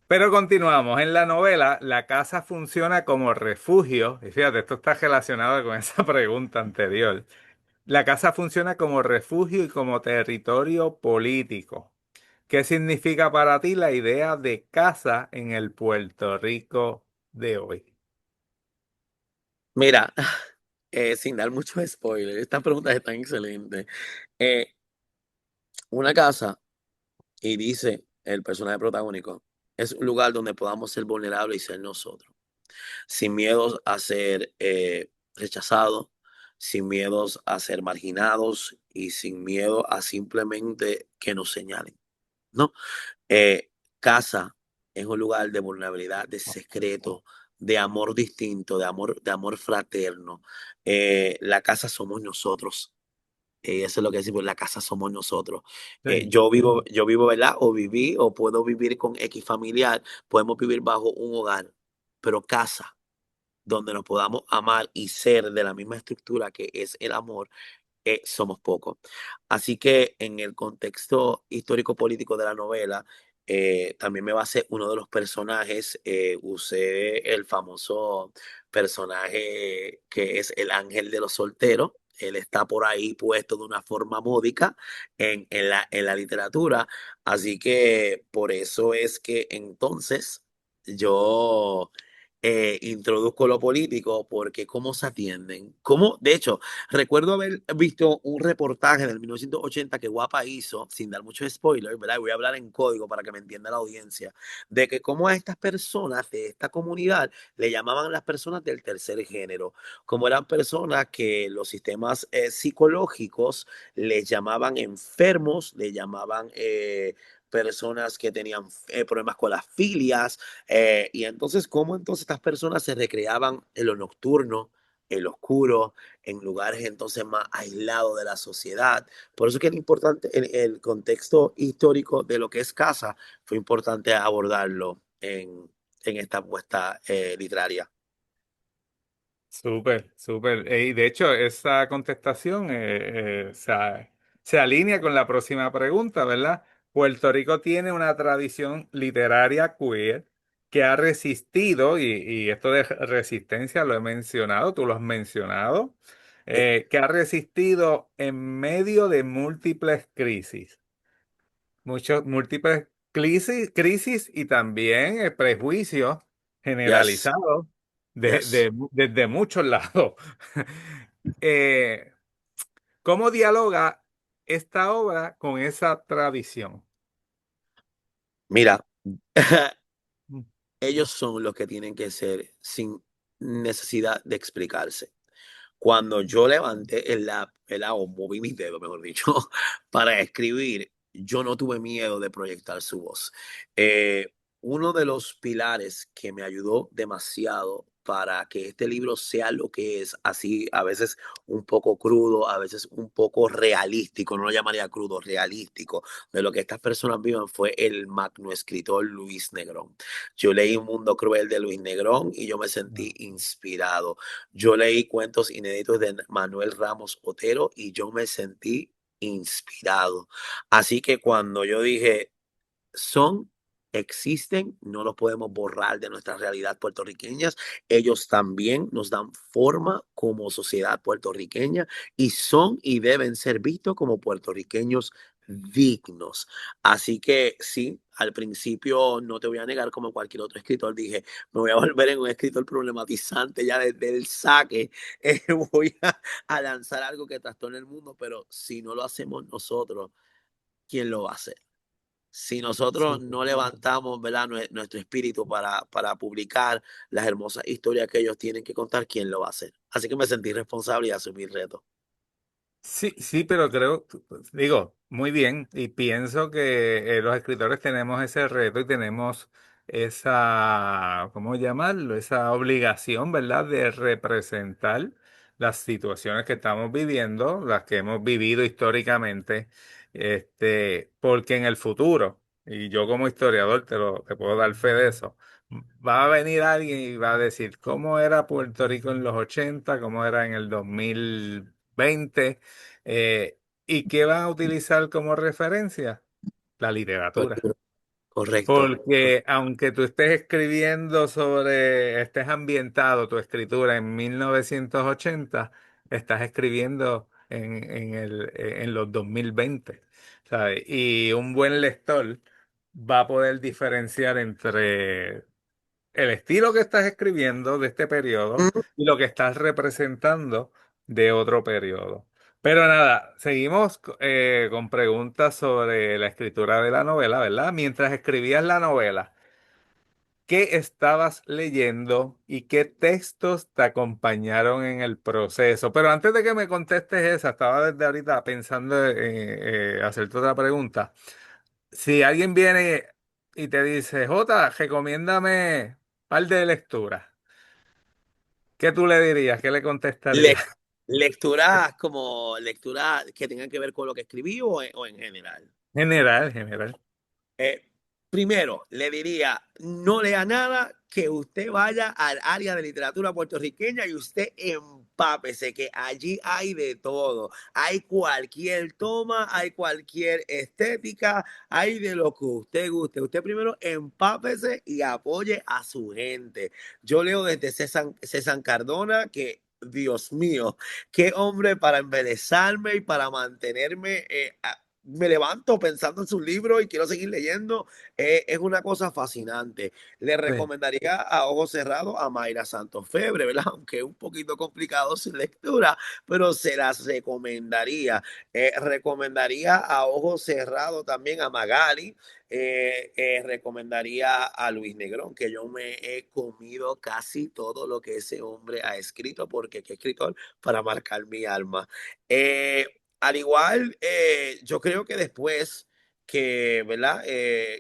Speaker 1: Pero continuamos, en la novela la casa funciona como refugio, y fíjate, esto está relacionado con esa pregunta anterior. La casa funciona como refugio y como territorio político. ¿Qué significa para ti la idea de casa en el Puerto Rico de hoy?
Speaker 2: Mira, sin dar mucho spoiler, estas preguntas están excelentes. Eh, una casa, y dice el personaje protagónico, es un lugar donde podamos ser vulnerables y ser nosotros, sin miedos a ser rechazados, sin miedos a ser marginados y sin miedo a simplemente que nos señalen, ¿no? Casa es un lugar de vulnerabilidad, de secreto, de amor distinto, de amor fraterno. La casa somos nosotros. Eso es lo que decimos, la casa somos nosotros.
Speaker 1: Sí.
Speaker 2: Yo vivo, ¿verdad? O viví, o puedo vivir con X familiar, podemos vivir bajo un hogar, pero casa, donde nos podamos amar y ser de la misma estructura que es el amor, somos pocos. Así que en el contexto histórico-político de la novela, también me basé uno de los personajes, usé el famoso personaje que es el ángel de los solteros. Él está por ahí puesto de una forma módica en la literatura. Así que por eso es que entonces yo introduzco lo político porque cómo se atienden. Cómo, de hecho, recuerdo haber visto un reportaje del 1980 que Guapa hizo, sin dar muchos spoilers, ¿verdad? Voy a hablar en código para que me entienda la audiencia, de que cómo a estas personas de esta comunidad le llamaban las personas del tercer género, como eran personas que los sistemas psicológicos les llamaban enfermos, le llamaban personas que tenían problemas con las filias, y entonces, ¿cómo entonces estas personas se recreaban en lo nocturno, en lo oscuro, en lugares entonces más aislados de la sociedad? Por eso que es importante, el contexto histórico de lo que es casa, fue importante abordarlo en esta apuesta literaria.
Speaker 1: Súper, súper. Y de hecho, esa contestación se alinea con la próxima pregunta, ¿verdad? Puerto Rico tiene una tradición literaria queer que ha resistido, y esto de resistencia lo he mencionado, tú lo has mencionado,
Speaker 2: Sí.
Speaker 1: que ha resistido en medio de múltiples crisis. Muchos múltiples crisis y también prejuicios
Speaker 2: Yes,
Speaker 1: generalizados
Speaker 2: yes.
Speaker 1: desde muchos lados. Eh, ¿Cómo dialoga esta obra con esa tradición?
Speaker 2: Mira, ellos son los que tienen que ser sin necesidad de explicarse. Cuando yo levanté el o moví mis dedos, mejor dicho, para escribir, yo no tuve miedo de proyectar su voz. Eh, Uno de los pilares que me ayudó demasiado para que este libro sea lo que es, así a veces un poco crudo, a veces un poco realístico, no lo llamaría crudo, realístico, de lo que estas personas viven, fue el magno escritor Luis Negrón. Yo leí Un Mundo Cruel de Luis Negrón y yo me sentí inspirado. Yo leí cuentos inéditos de Manuel Ramos Otero y yo me sentí inspirado. Así que cuando yo dije, son, existen, no los podemos borrar de nuestra realidad puertorriqueñas. Ellos también nos dan forma como sociedad puertorriqueña y son y deben ser vistos como puertorriqueños dignos. Así que sí, al principio no te voy a negar, como cualquier otro escritor, dije, me voy a volver en un escritor problematizante ya desde el saque. Voy a lanzar algo que trastorne el mundo, pero si no lo hacemos nosotros, ¿quién lo va a hacer? Si nosotros
Speaker 1: Súper.
Speaker 2: no levantamos, ¿verdad?, nuestro espíritu para publicar las hermosas historias que ellos tienen que contar, ¿quién lo va a hacer? Así que me sentí responsable y asumí el reto.
Speaker 1: Sí, sí, pero creo, digo, muy bien, y pienso que los escritores tenemos ese reto y tenemos esa, ¿cómo llamarlo? Esa obligación, ¿verdad? De representar las situaciones que estamos viviendo, las que hemos vivido históricamente, porque en el futuro, y yo como historiador te puedo dar fe de eso, va a venir alguien y va a decir cómo era Puerto Rico en los 80, cómo era en el 2020. ¿Y qué van a utilizar como referencia? La literatura.
Speaker 2: Correcto.
Speaker 1: Porque aunque tú estés escribiendo estés ambientado tu escritura en 1980, estás escribiendo en los 2020, ¿sabes? Y un buen lector va a poder diferenciar entre el estilo que estás escribiendo de este periodo
Speaker 2: Mm,
Speaker 1: y lo que estás representando de otro periodo. Pero nada, seguimos con preguntas sobre la escritura de la novela, ¿verdad? Mientras escribías la novela, ¿qué estabas leyendo y qué textos te acompañaron en el proceso? Pero antes de que me contestes esa, estaba desde ahorita pensando en hacerte otra pregunta. Si alguien viene y te dice, Jota, recomiéndame un par de lecturas, ¿qué tú le dirías? ¿Qué le contestarías?
Speaker 2: le- Lecturas como lecturas que tengan que ver con lo que escribí o en general.
Speaker 1: General, general.
Speaker 2: Eh, Primero, le diría, no lea nada, que usted vaya al área de literatura puertorriqueña y usted empápese, que allí hay de todo. Hay cualquier toma, hay cualquier estética, hay de lo que usted guste. Usted primero empápese y apoye a su gente. Yo leo desde César Cardona, que Dios mío, qué hombre para embelezarme y para mantenerme me levanto pensando en sus libros y quiero seguir leyendo. Es una cosa fascinante. Le
Speaker 1: Sí.
Speaker 2: recomendaría a ojos cerrados a Mayra Santos Febre, ¿verdad? Aunque es un poquito complicado su lectura, pero se las recomendaría. Recomendaría a ojos cerrados también a Magali. Recomendaría a Luis Negrón, que yo me he comido casi todo lo que ese hombre ha escrito, porque qué escritor para marcar mi alma. Eh, Al igual, yo creo que después que, ¿verdad?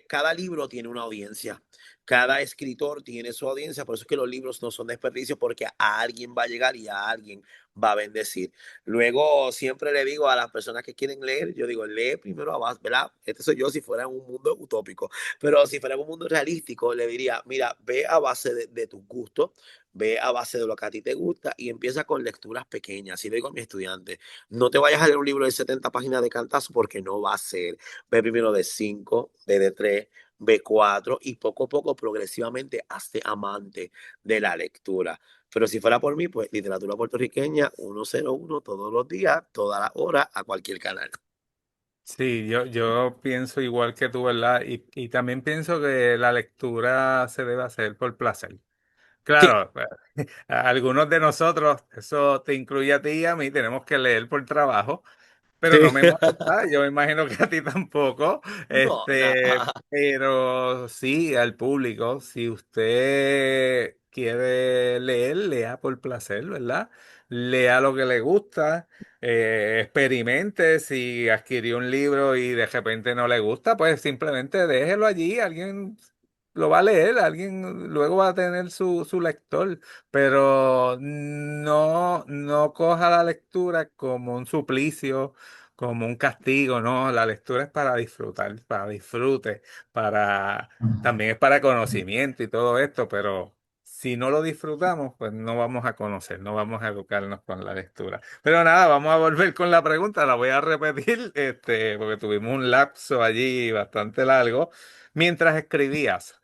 Speaker 2: Cada libro tiene una audiencia, cada escritor tiene su audiencia, por eso es que los libros no son desperdicios, porque a alguien va a llegar y a alguien va a bendecir. Luego, siempre le digo a las personas que quieren leer, yo digo, lee primero a base, ¿verdad? Este soy yo si fuera en un mundo utópico, pero si fuera en un mundo realístico, le diría, mira, ve a base de tus gustos, ve a base de lo que a ti te gusta y empieza con lecturas pequeñas. Así lo digo a mis estudiantes. No te vayas a leer un libro de 70 páginas de cantazo porque no va a ser. Ve primero de 5, de 3, B4 y poco a poco, progresivamente, hazte amante de la lectura. Pero si fuera por mí, pues literatura puertorriqueña 101 todos los días, todas las horas, a cualquier canal.
Speaker 1: Sí, yo pienso igual que tú, ¿verdad? Y también pienso que la lectura se debe hacer por placer.
Speaker 2: Sí.
Speaker 1: Claro, a algunos de nosotros, eso te incluye a ti y a mí, tenemos que leer por trabajo, pero
Speaker 2: Sí.
Speaker 1: no me molesta, yo me imagino que a ti tampoco,
Speaker 2: No, nada.
Speaker 1: pero sí al público, si usted quiere leer, lea por placer, ¿verdad? Lea lo que le gusta, experimente, si adquirió un libro y de repente no le gusta, pues simplemente déjelo allí, alguien lo va a leer, alguien luego va a tener su lector, pero no coja la lectura como un suplicio, como un castigo, no, la lectura es para disfrutar, para disfrute, también es para conocimiento y todo esto, pero si no lo disfrutamos, pues no vamos a conocer, no vamos a educarnos con la lectura. Pero nada, vamos a volver con la pregunta, la voy a repetir, porque tuvimos un lapso allí bastante largo. Mientras escribías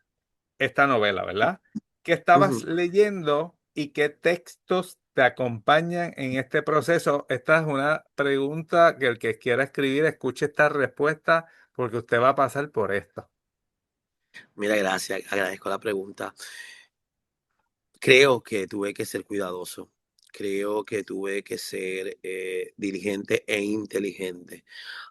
Speaker 1: esta novela, ¿verdad? ¿Qué estabas
Speaker 2: Ujú.
Speaker 1: leyendo y qué textos te acompañan en este proceso? Esta es una pregunta que el que quiera escribir escuche esta respuesta porque usted va a pasar por esto.
Speaker 2: Mira, gracias, agradezco la pregunta. Creo que tuve que ser cuidadoso. Creo que tuve que ser diligente e inteligente.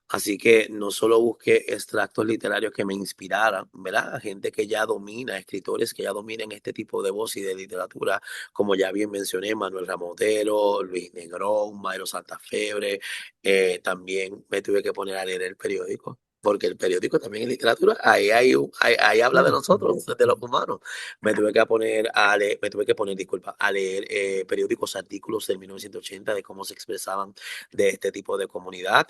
Speaker 2: Así que no solo busqué extractos literarios que me inspiraran, ¿verdad? Gente que ya domina, escritores que ya dominan este tipo de voz y de literatura, como ya bien mencioné, Manuel Ramotero, Luis Negrón, Mayro Santafebre. También me tuve que poner a leer el periódico, porque el periódico también es literatura. Ahí habla de nosotros, de los humanos. Me tuve que poner, disculpa, a leer periódicos, artículos de 1980 de cómo se expresaban de este tipo de comunidad.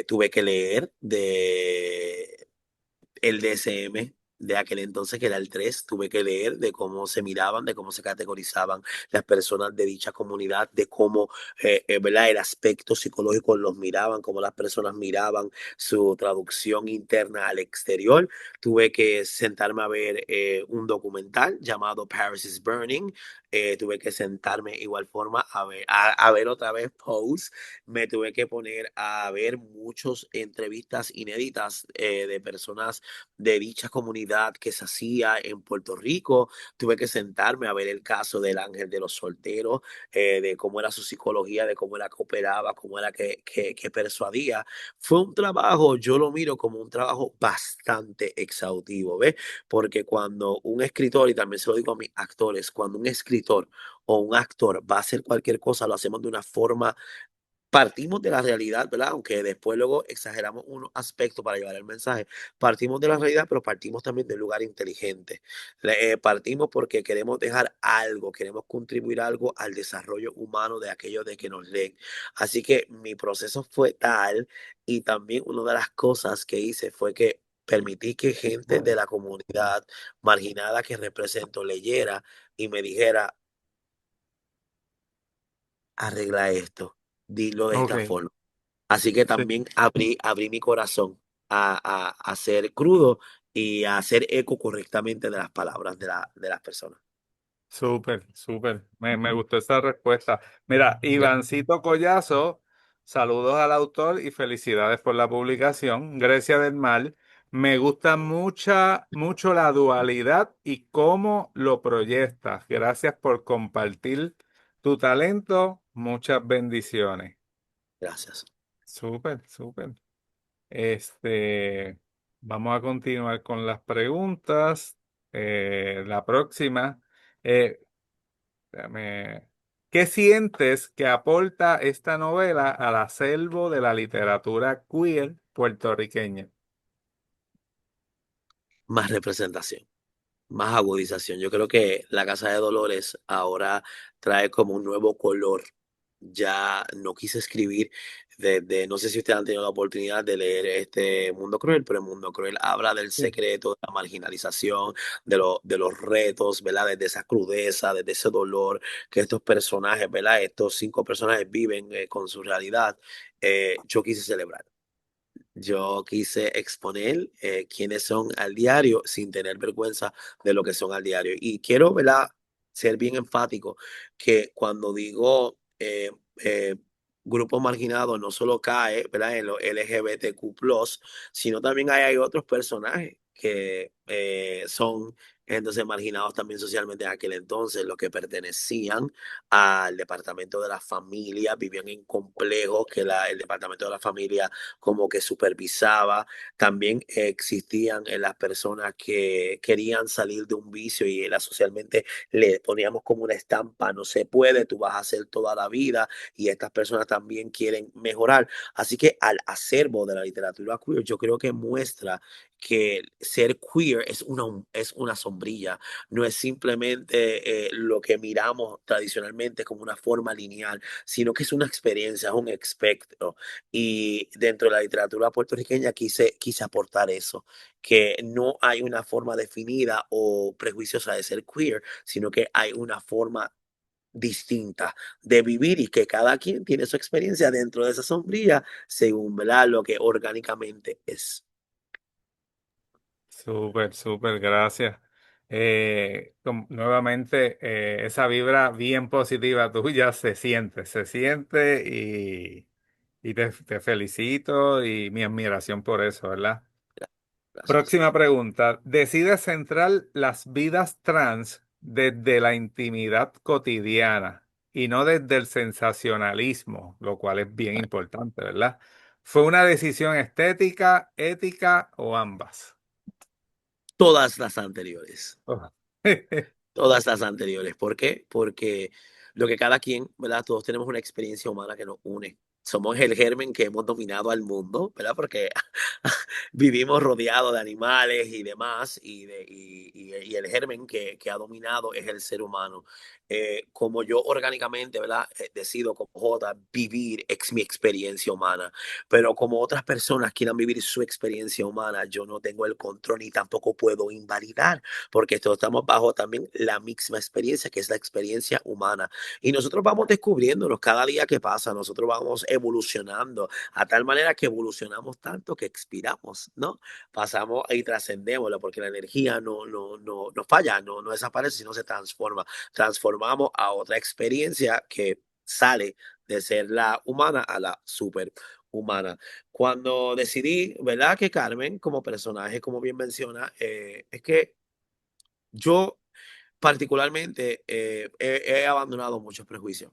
Speaker 2: Tuve que leer de el DSM de aquel entonces, que era el 3. Tuve que leer de cómo se miraban, de cómo se categorizaban las personas de dicha comunidad, de cómo, ¿verdad? El aspecto psicológico los miraban, cómo las personas miraban su traducción interna al exterior. Tuve que sentarme a ver un documental llamado Paris is Burning. Tuve que sentarme igual forma a ver otra vez Pose. Me tuve que poner a ver muchas entrevistas inéditas de personas de dicha comunidad que se hacía en Puerto Rico. Tuve que sentarme a ver el caso del Ángel de los Solteros, de cómo era su psicología, de cómo era que operaba, cómo era que persuadía. Fue un trabajo, yo lo miro como un trabajo bastante exhaustivo, ¿ves? Porque cuando un escritor, y también se lo digo a mis actores, cuando un escritor o un actor va a hacer cualquier cosa, lo hacemos de una forma. Partimos de la realidad, ¿verdad? Aunque después luego exageramos unos aspectos para llevar el mensaje. Partimos de la realidad, pero partimos también de un lugar inteligente. Partimos porque queremos dejar algo, queremos contribuir algo al desarrollo humano de aquellos de que nos leen. Así que mi proceso fue tal, y también una de las cosas que hice fue que permití que gente de la comunidad marginada que represento leyera y me dijera, arregla esto, dilo de esta
Speaker 1: Ok,
Speaker 2: forma. Así que
Speaker 1: sí,
Speaker 2: también abrí mi corazón a ser crudo y a hacer eco correctamente de las palabras de las personas.
Speaker 1: súper, súper. Me gustó esa respuesta. Mira, Ivancito Collazo Saludos al autor y felicidades por la publicación. Grecia del Mar. Me gusta mucho la dualidad y cómo lo proyectas. Gracias por compartir tu talento. Muchas bendiciones.
Speaker 2: Gracias.
Speaker 1: Súper, súper. Este, vamos a continuar con las preguntas. La próxima. eh, Déjame- ¿Qué sientes que aporta esta novela al acervo de la literatura queer puertorriqueña?
Speaker 2: Más representación, más agudización. Yo creo que La Casa de Dolores ahora trae como un nuevo color. Ya no quise escribir no sé si ustedes han tenido la oportunidad de leer este Mundo Cruel, pero el Mundo Cruel habla del
Speaker 1: Sí.
Speaker 2: secreto, de la marginalización, de los retos, ¿verdad? Desde esa crudeza, desde ese dolor que estos personajes, ¿verdad? Estos 5 personajes viven con su realidad. Yo quise celebrar. Yo quise exponer quiénes son al diario sin tener vergüenza de lo que son al diario. Y quiero, ¿verdad?, ser bien enfático que cuando digo grupos marginados, no solo cae, ¿verdad?, en los LGBTQ+, sino también hay otros personajes que son entonces marginados también socialmente en aquel entonces, los que pertenecían al departamento de la familia, vivían en complejos que el departamento de la familia como que supervisaba. También existían las personas que querían salir de un vicio y era socialmente le poníamos como una estampa, no se puede, tú vas a hacer toda la vida y estas personas también quieren mejorar. Así que al acervo de la literatura queer, yo creo que muestra que ser queer es una sombrilla, no es simplemente lo que miramos tradicionalmente como una forma lineal, sino que es una experiencia, es un espectro. Y dentro de la literatura puertorriqueña quise aportar eso, que no hay una forma definida o prejuiciosa de ser queer, sino que hay una forma distinta de vivir y que cada quien tiene su experiencia dentro de esa sombrilla según, ¿verdad?, lo que orgánicamente es.
Speaker 1: Súper, súper, gracias. Nuevamente, esa vibra bien positiva tuya se siente y te felicito y mi admiración por eso, ¿verdad?
Speaker 2: Gracias.
Speaker 1: Próxima pregunta. ¿Decides centrar las vidas trans desde la intimidad cotidiana y no desde el sensacionalismo, lo cual es bien importante, ¿verdad? ¿Fue una decisión estética, ética o ambas?
Speaker 2: Todas las anteriores.
Speaker 1: Oh.
Speaker 2: Todas las anteriores. ¿Por qué? Porque lo que cada quien, ¿verdad? Todos tenemos una experiencia humana que nos une. Somos el germen que hemos dominado al mundo, ¿verdad? Porque vivimos rodeados de animales y demás, y el germen que ha dominado es el ser humano. Como yo orgánicamente, ¿verdad? Decido como J vivir mi experiencia humana, pero como otras personas quieran vivir su experiencia humana, yo no tengo el control ni tampoco puedo invalidar porque todos estamos bajo también la misma experiencia, que es la experiencia humana. Y nosotros vamos descubriéndonos cada día que pasa, nosotros vamos evolucionando, a tal manera que evolucionamos tanto que expiramos, ¿no? Pasamos y trascendémoslo, porque la energía no falla, no desaparece, sino se transforma. Transformamos a otra experiencia que sale de ser la humana a la superhumana. Cuando decidí, ¿verdad?, que Carmen como personaje, como bien menciona, es que yo particularmente he abandonado muchos prejuicios.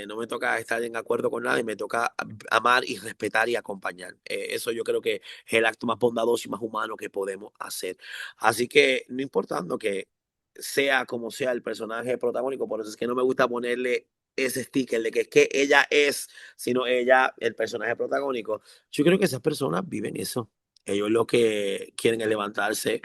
Speaker 2: No me toca estar en acuerdo con nadie, me toca amar y respetar y acompañar. Eso yo creo que es el acto más bondadoso y más humano que podemos hacer. Así que no importando que sea como sea el personaje protagónico, por eso es que no me gusta ponerle ese sticker de que es que ella es, sino ella el personaje protagónico. Yo creo que esas personas viven eso. Ellos lo que quieren es levantarse,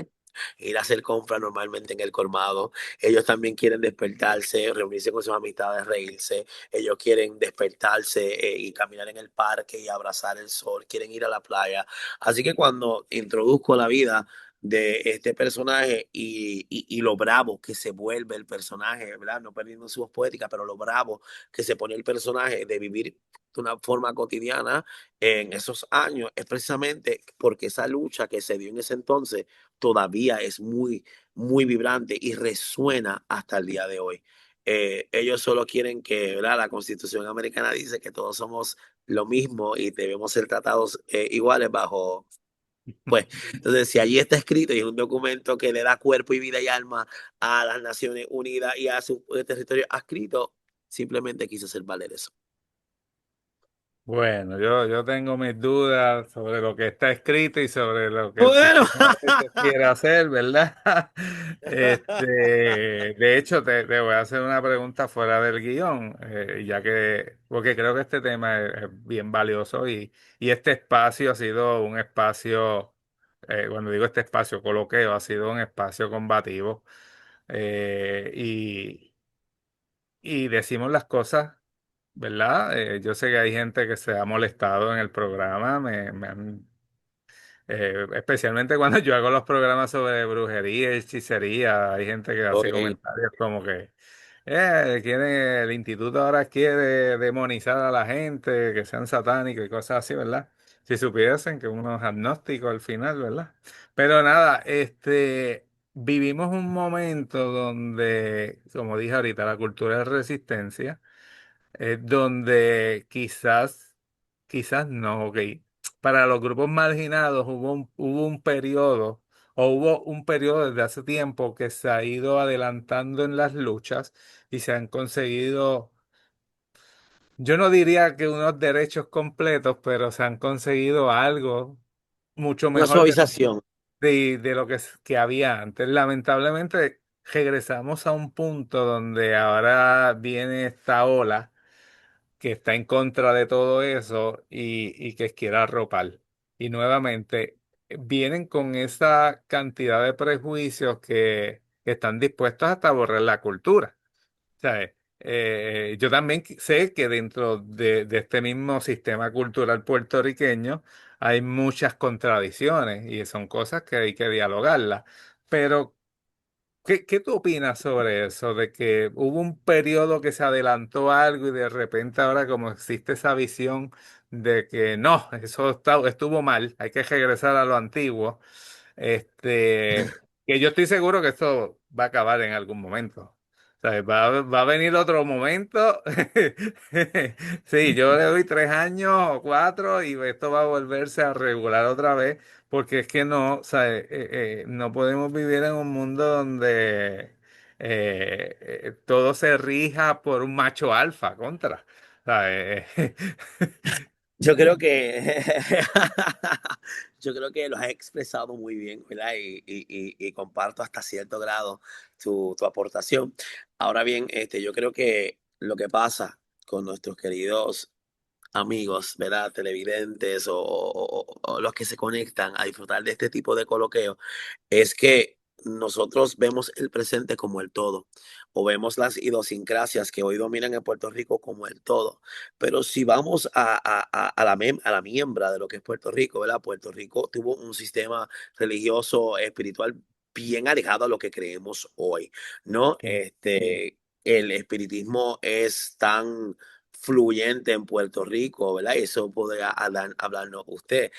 Speaker 2: ir a hacer compras normalmente en el colmado. Ellos también quieren despertarse, reunirse con sus amistades, reírse. Ellos quieren despertarse y caminar en el parque y abrazar el sol. Quieren ir a la playa. Así que cuando introduzco la vida de este personaje y lo bravo que se vuelve el personaje, ¿verdad? No perdiendo su voz poética, pero lo bravo que se pone el personaje de vivir de una forma cotidiana en esos años, es precisamente porque esa lucha que se dio en ese entonces todavía es muy, muy vibrante y resuena hasta el día de hoy. ellos solo quieren que, ¿verdad? La Constitución americana dice que todos somos lo mismo y debemos ser tratados iguales bajo, pues, entonces si allí está escrito y es un documento que le da cuerpo y vida y alma a las Naciones Unidas y a su territorio adscrito, simplemente quise hacer valer eso.
Speaker 1: Bueno, yo tengo mis dudas sobre lo que está escrito y sobre lo que el
Speaker 2: Bueno,
Speaker 1: sistema de derechos quiere hacer, ¿verdad? De hecho, te voy a hacer una pregunta fuera del guión, ya que, porque creo que este tema es bien valioso y este espacio ha sido un espacio, cuando digo este espacio, coloqueo, ha sido un espacio combativo. Y decimos las cosas, ¿verdad? Yo sé que hay gente que se ha molestado en el programa, especialmente cuando yo hago los programas sobre brujería y hechicería, hay gente que hace
Speaker 2: ok.
Speaker 1: comentarios como que el instituto ahora quiere demonizar a la gente, que sean satánicos y cosas así, ¿verdad? Si supiesen que uno es agnóstico al final, ¿verdad? Pero nada, vivimos un momento donde, como dije ahorita, la cultura de resistencia, donde quizás no, ok. Para los grupos marginados hubo un periodo, o hubo un periodo desde hace tiempo que se ha ido adelantando en las luchas y se han conseguido, yo no diría que unos derechos completos, pero se han conseguido algo mucho
Speaker 2: Una
Speaker 1: mejor
Speaker 2: suavización.
Speaker 1: de lo que había antes. Lamentablemente, regresamos a un punto donde ahora viene esta ola que está en contra de todo eso y que quiera arropar. Y nuevamente vienen con esa cantidad de prejuicios que están dispuestos hasta a borrar la cultura. ¿Sabes? Yo también sé que dentro de este mismo sistema cultural puertorriqueño hay muchas contradicciones y son cosas que hay que dialogarlas. Pero ¿qué tú opinas sobre eso? De que hubo un periodo que se adelantó algo y de repente ahora como existe esa visión de que no, estuvo mal, hay que regresar a lo antiguo. Que yo estoy seguro que esto va a acabar en algún momento. O sea, va a venir otro momento. Sí, yo le doy 3 años o 4 y esto va a volverse a regular otra vez. Porque es que no, o sea, no podemos vivir en un mundo donde todo se rija por un macho alfa contra. O sea,
Speaker 2: Yo creo que yo creo que lo has expresado muy bien, ¿verdad? Y comparto hasta cierto grado tu aportación. Ahora bien, yo creo que lo que pasa con nuestros queridos amigos, ¿verdad? Televidentes o los que se conectan a disfrutar de este tipo de coloqueo es que nosotros vemos el presente como el todo, o vemos las idiosincrasias que hoy dominan en Puerto Rico como el todo. Pero si vamos a la miembra de lo que es Puerto Rico, ¿verdad? Puerto Rico tuvo un sistema religioso, espiritual bien alejado a lo que creemos hoy, ¿no?
Speaker 1: sí.
Speaker 2: El espiritismo es tan fluyente en Puerto Rico, ¿verdad? Eso podría hablarnos usted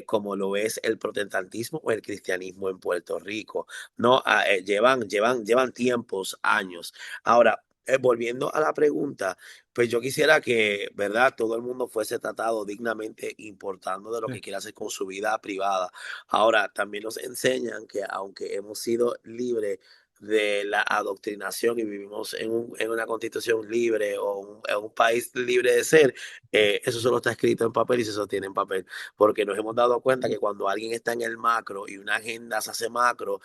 Speaker 2: como lo es el protestantismo o el cristianismo en Puerto Rico. No, llevan tiempos, años. Ahora, volviendo a la pregunta, pues yo quisiera que, ¿verdad? Todo el mundo fuese tratado dignamente, importando de lo
Speaker 1: Sí.
Speaker 2: que quiere hacer con su vida privada. Ahora, también nos enseñan que aunque hemos sido libres de la adoctrinación y vivimos en una constitución libre o en un país libre de ser, eso solo está escrito en papel y se sostiene en papel porque nos hemos dado cuenta que cuando alguien está en el macro y una agenda se hace macro,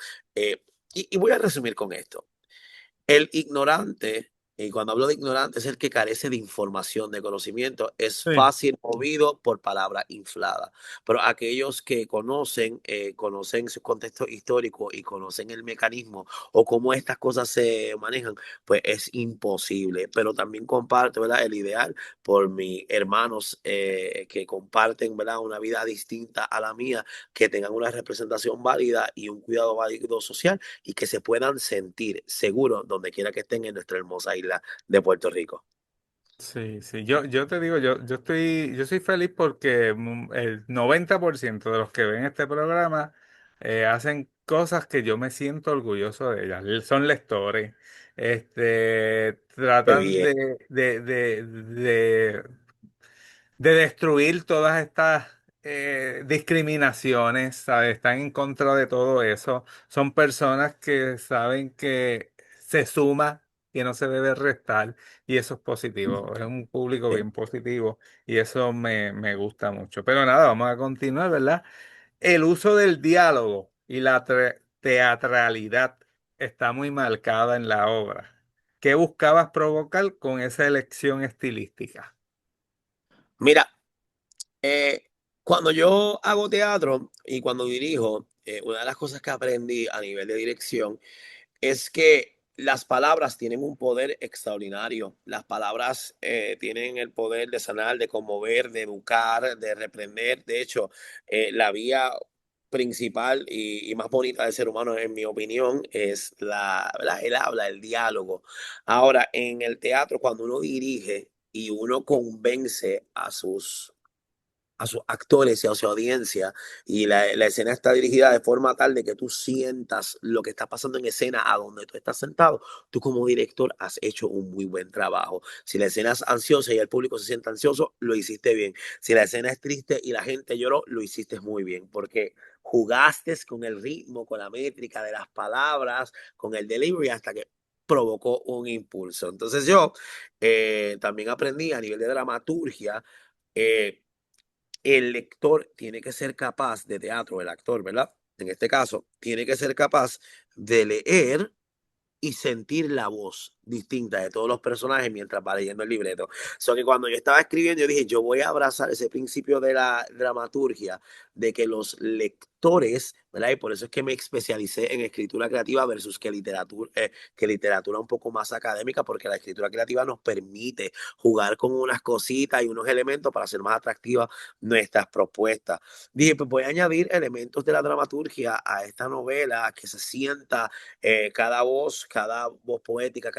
Speaker 2: y voy a resumir con esto. El ignorante, y cuando hablo de ignorante, es el que carece de información, de conocimiento, es
Speaker 1: Sí.
Speaker 2: fácil movido por palabras infladas. Pero aquellos que conocen su contexto histórico y conocen el mecanismo o cómo estas cosas se manejan, pues es imposible. Pero también comparto, ¿verdad? El ideal por mis hermanos que comparten, ¿verdad? Una vida distinta a la mía, que tengan una representación válida y un cuidado válido social y que se puedan sentir seguros donde quiera que estén en nuestra hermosa isla de Puerto Rico.
Speaker 1: Sí, sí, yo te digo, yo soy feliz porque el 90% de los que ven este programa hacen cosas que yo me siento orgulloso de ellas. Son lectores,
Speaker 2: Qué
Speaker 1: tratan
Speaker 2: bien.
Speaker 1: de destruir todas estas discriminaciones, ¿sabes? Están en contra de todo eso. Son personas que saben que se suma y no se debe restar, y eso es positivo. Es un público
Speaker 2: Sí.
Speaker 1: bien positivo y eso me gusta mucho. Pero nada, vamos a continuar, ¿verdad? El uso del diálogo y la teatralidad está muy marcada en la obra. ¿Qué buscabas provocar con esa elección estilística?
Speaker 2: Mira, Eh, cuando yo hago teatro y cuando dirijo, una de las cosas que aprendí a nivel de dirección es que las palabras tienen un poder extraordinario. Las palabras tienen el poder de sanar, de conmover, de educar, de reprender. De hecho, la vía principal y más bonita del ser humano, en mi opinión, es ¿verdad? El habla, el diálogo. Ahora, en el teatro, cuando uno dirige y uno convence a sus actores y a su audiencia, y la escena está dirigida de forma tal de que tú sientas lo que está pasando en escena a donde tú estás sentado, tú como director has hecho un muy buen trabajo. Si la escena es ansiosa y el público se siente ansioso, lo hiciste bien. Si la escena es triste y la gente lloró, lo hiciste muy bien, porque jugaste con el ritmo, con la métrica de las palabras, con el delivery hasta que provocó un impulso. Entonces yo también aprendí a nivel de dramaturgia, eh, el lector tiene que ser capaz de teatro, el actor, ¿verdad? En este caso, tiene que ser capaz de leer y sentir la voz distinta de todos los personajes mientras va leyendo el libreto. So que cuando yo estaba escribiendo, yo dije, yo voy a abrazar ese principio de la dramaturgia, de que los lectores, ¿verdad? Y por eso es que me especialicé en escritura creativa versus que literatura un poco más académica, porque la escritura creativa nos permite jugar con unas cositas y unos elementos para hacer más atractivas nuestras propuestas. Dije, pues voy a añadir elementos de la dramaturgia a esta novela, que se sienta cada voz poética,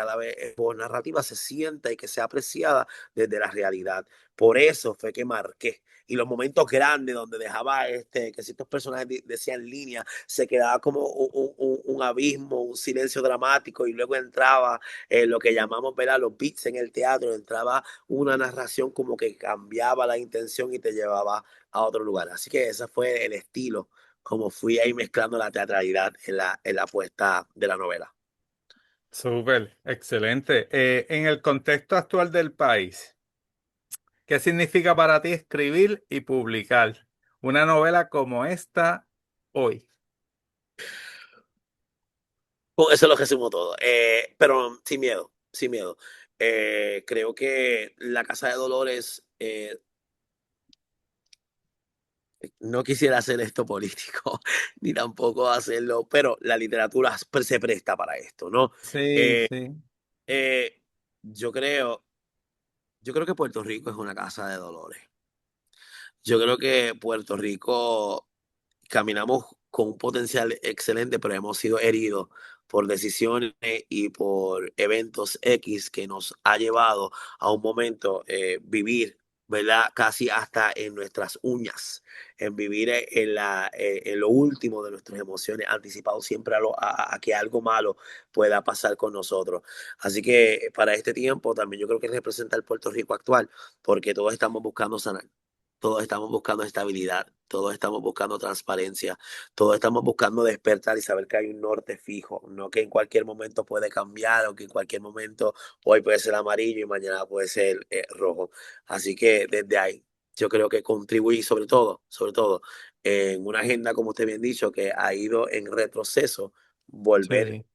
Speaker 2: voz narrativa se sienta y que sea apreciada desde la realidad. Por eso fue que marqué. Y los momentos grandes donde dejaba que ciertos personajes decían línea, se quedaba como un abismo, un silencio dramático, y luego entraba lo que llamamos, ¿verdad? Los beats en el teatro, entraba una narración como que cambiaba la intención y te llevaba a otro lugar. Así que ese fue el estilo como fui ahí mezclando la teatralidad en la puesta de la novela.
Speaker 1: Súper, excelente. En el contexto actual del país, ¿qué significa para ti escribir y publicar una novela como esta hoy?
Speaker 2: Con eso lo resumo todo, pero sin miedo, sin miedo. Creo que La Casa de Dolores, no quisiera hacer esto político, ni tampoco hacerlo, pero la literatura se presta para esto, ¿no?
Speaker 1: Sí,
Speaker 2: Eh,
Speaker 1: sí,
Speaker 2: eh, yo creo, yo creo que Puerto Rico es una casa de dolores. Yo creo que Puerto Rico caminamos con un potencial excelente, pero hemos sido heridos por decisiones y por eventos X que nos ha llevado a un momento vivir, ¿verdad? Casi hasta en nuestras uñas, en vivir en lo último de nuestras emociones, anticipados siempre a que algo malo pueda pasar con nosotros. Así que para este tiempo también yo creo que representa el Puerto Rico actual, porque todos estamos buscando sanar. Todos estamos buscando estabilidad, todos estamos buscando transparencia, todos estamos buscando despertar y saber que hay un norte fijo, no que en cualquier momento puede cambiar o que en cualquier momento hoy puede ser amarillo y mañana puede ser rojo. Así que desde ahí yo creo que contribuí sobre todo en una agenda, como usted bien dicho, que ha ido en retroceso, volver
Speaker 1: sí.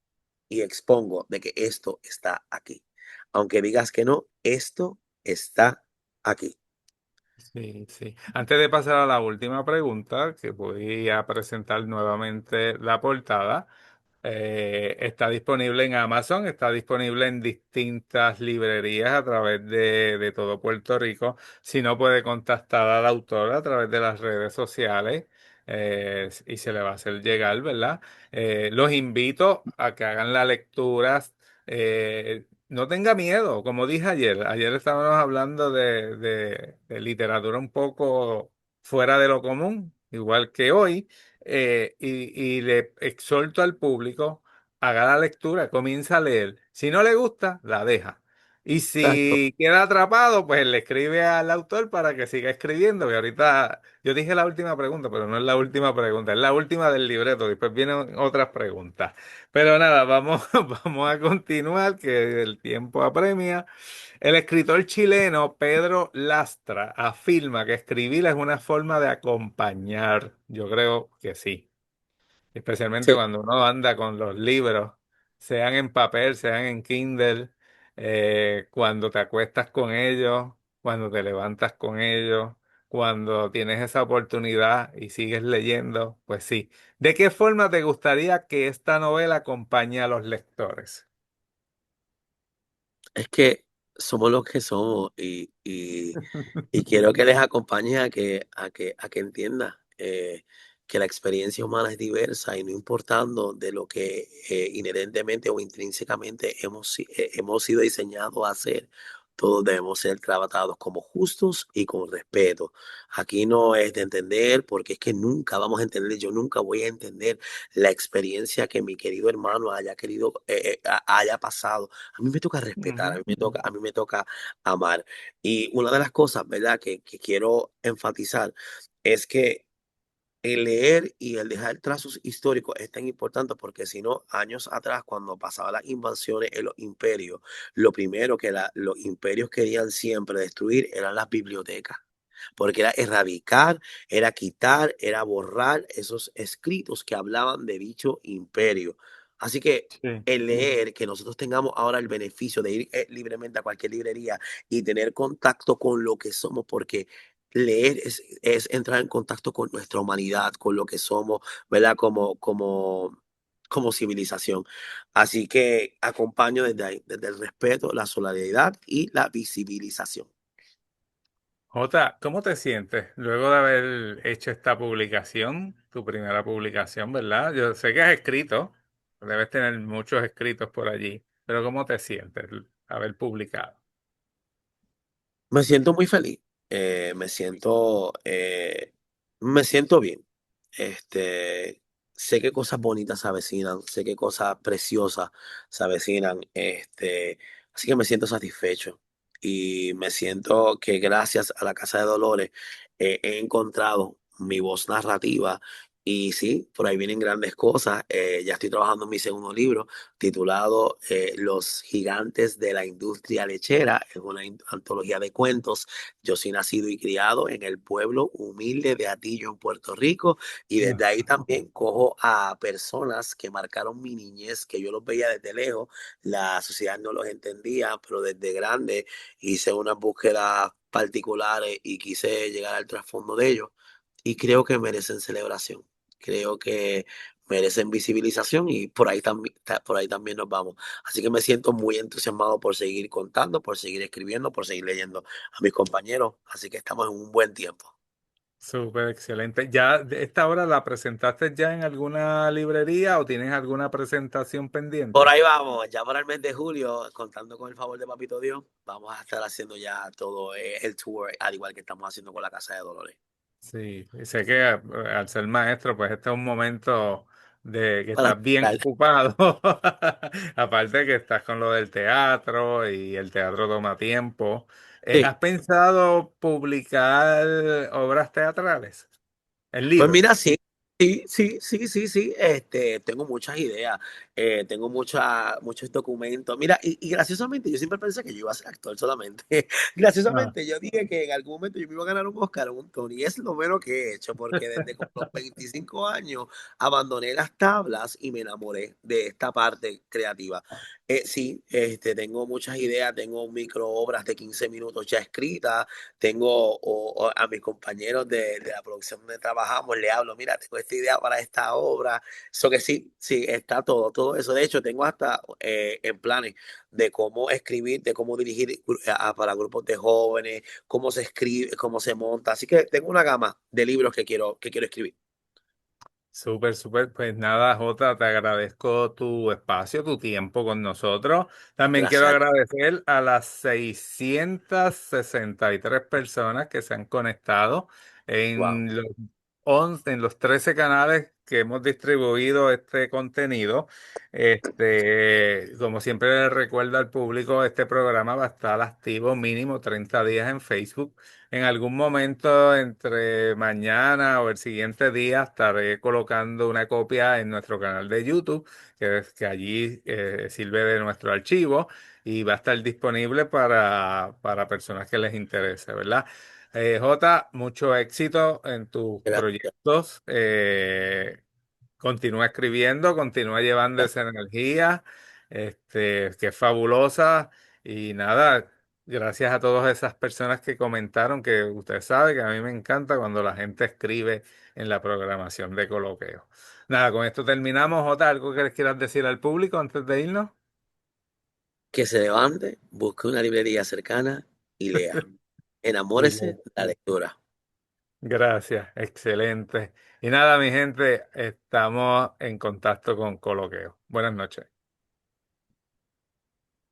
Speaker 2: y expongo de que esto está aquí. Aunque digas que no, esto está aquí.
Speaker 1: Sí, sí. Antes de pasar a la última pregunta, que voy a presentar nuevamente la portada, está disponible en Amazon, está disponible en distintas librerías a través de todo Puerto Rico. Si no, puede contactar al autor a través de las redes sociales, y se le va a hacer llegar, ¿verdad? Los invito a que hagan la lectura. No tenga miedo, como dije ayer estábamos hablando de literatura un poco fuera de lo común, igual que hoy. y le exhorto al público, haga la lectura, comienza a leer. Si no le gusta, la deja. Y
Speaker 2: Exacto.
Speaker 1: si queda atrapado, pues le escribe al autor para que siga escribiendo. Y ahorita yo dije la última pregunta, pero no es la última pregunta, es la última del libreto. Después vienen otras preguntas. Pero nada, vamos, vamos a continuar, que el tiempo apremia. El escritor chileno Pedro Lastra afirma que escribir es una forma de acompañar. Yo creo que sí, especialmente
Speaker 2: Sí.
Speaker 1: cuando uno anda con los libros, sean en papel, sean en Kindle, cuando te acuestas con ellos, cuando te levantas con ellos, cuando tienes esa oportunidad y sigues leyendo, pues sí. ¿De qué forma te gustaría que esta novela acompañe a los lectores?
Speaker 2: Es que somos los que somos y quiero que les acompañe a que entienda que la experiencia humana es diversa y no importando de lo que inherentemente o intrínsecamente hemos sido diseñados a hacer, todos debemos ser tratados como justos y con respeto. Aquí no es de entender, porque es que nunca vamos a entender, yo nunca voy a entender la experiencia que mi querido hermano haya pasado. A mí me toca respetar,
Speaker 1: Ujú.
Speaker 2: a mí me toca amar. Y una de las cosas, ¿verdad?, que quiero enfatizar es que el leer y el dejar trazos históricos es tan importante porque si no, años atrás, cuando pasaban las invasiones en los imperios, lo primero que los imperios querían siempre destruir eran las bibliotecas. Porque era erradicar, era quitar, era borrar esos escritos que hablaban de dicho imperio. Así que
Speaker 1: Sí.
Speaker 2: el leer, que nosotros tengamos ahora el beneficio de ir libremente a cualquier librería y tener contacto con lo que somos, porque leer es entrar en contacto con nuestra humanidad, con lo que somos, ¿verdad? Como civilización. Así que acompaño desde ahí, desde el respeto, la solidaridad y la visibilización.
Speaker 1: Jota, ¿cómo te sientes luego de haber hecho esta publicación, tu primera publicación, ¿verdad? Yo sé que has escrito, debes tener muchos escritos por allí, pero ¿cómo te sientes haber publicado?
Speaker 2: Me siento muy feliz, me siento bien. Sé que cosas bonitas se avecinan, sé que cosas preciosas se avecinan, así que me siento satisfecho y me siento que gracias a la Casa de Dolores he encontrado mi voz narrativa y sí, por ahí vienen grandes cosas. Ya estoy trabajando en mi segundo libro titulado Los gigantes de la industria lechera. Es una antología de cuentos. Yo soy nacido y criado en el pueblo humilde de Atillo, en Puerto Rico, y
Speaker 1: No.
Speaker 2: desde ahí también cojo a personas que marcaron mi niñez, que yo los veía desde lejos, la sociedad no los entendía, pero desde grande hice unas búsquedas particulares y quise llegar al trasfondo de ellos, y creo que merecen celebración. Creo que merecen visibilización y por ahí también nos vamos. Así que me siento muy entusiasmado por seguir contando, por seguir escribiendo, por seguir leyendo a mis compañeros. Así que estamos en un buen tiempo.
Speaker 1: Súper excelente. ¿Ya de esta hora la presentaste ya en alguna librería o tienes alguna presentación
Speaker 2: Por
Speaker 1: pendiente?
Speaker 2: ahí vamos, ya para el mes de julio, contando con el favor de Papito Dios, vamos a estar haciendo ya todo el tour, al igual que estamos haciendo con la Casa de Dolores.
Speaker 1: Sí, y sé que al ser maestro, pues este es un momento de que
Speaker 2: Para
Speaker 1: estás bien
Speaker 2: tal.
Speaker 1: ocupado. Aparte que estás con lo del teatro y el teatro toma tiempo. ¿Has
Speaker 2: Sí.
Speaker 1: pensado publicar obras teatrales en
Speaker 2: Pues
Speaker 1: libros?
Speaker 2: mira, sí, sí, sí, sí, sí, sí, tengo muchas ideas, tengo muchos documentos. Mira, y graciosamente yo siempre pensé que yo iba a ser actor solamente.
Speaker 1: Ah,
Speaker 2: Graciosamente yo dije que en algún momento yo me iba a ganar un Oscar o un Tony, y es lo menos que he hecho, porque desde como los 25 años abandoné las tablas y me enamoré de esta parte creativa. Sí, tengo muchas ideas, tengo micro obras de 15 minutos ya escritas, tengo a mis compañeros de la producción donde trabajamos, le hablo, mira, tengo esta idea para esta obra. Eso que sí, sí, está todo eso. De hecho, tengo hasta en planes de cómo escribir, de cómo dirigir para grupos de jóvenes, cómo se escribe, cómo se monta. Así que tengo una gama de libros que quiero escribir.
Speaker 1: súper, súper. Pues nada, Jota, te agradezco tu espacio, tu tiempo con nosotros. También quiero
Speaker 2: Gracias.
Speaker 1: agradecer a las 663 personas que se han conectado
Speaker 2: Wow.
Speaker 1: en los 11, en los 13 canales que hemos distribuido este contenido. Como siempre le recuerdo al público, este programa va a estar activo mínimo 30 días en Facebook. En algún momento entre mañana o el siguiente día estaré colocando una copia en nuestro canal de YouTube, que allí sirve de nuestro archivo y va a estar disponible para personas que les interese, ¿verdad? Jota, mucho éxito en tus
Speaker 2: Gracias.
Speaker 1: proyectos. Continúa escribiendo, continúa llevando esa energía, que es fabulosa. Y nada, gracias a todas esas personas que comentaron, que usted sabe que a mí me encanta cuando la gente escribe en la programación de Coloqueo. Nada, con esto terminamos. Jota, ¿algo que les quieras decir al público antes de irnos?
Speaker 2: Que se levante, busque una librería cercana y lea.
Speaker 1: Y
Speaker 2: Enamórese
Speaker 1: le-
Speaker 2: de la lectura.
Speaker 1: Gracias, excelente. Y nada, mi gente, estamos en contacto con Coloqueo. Buenas noches.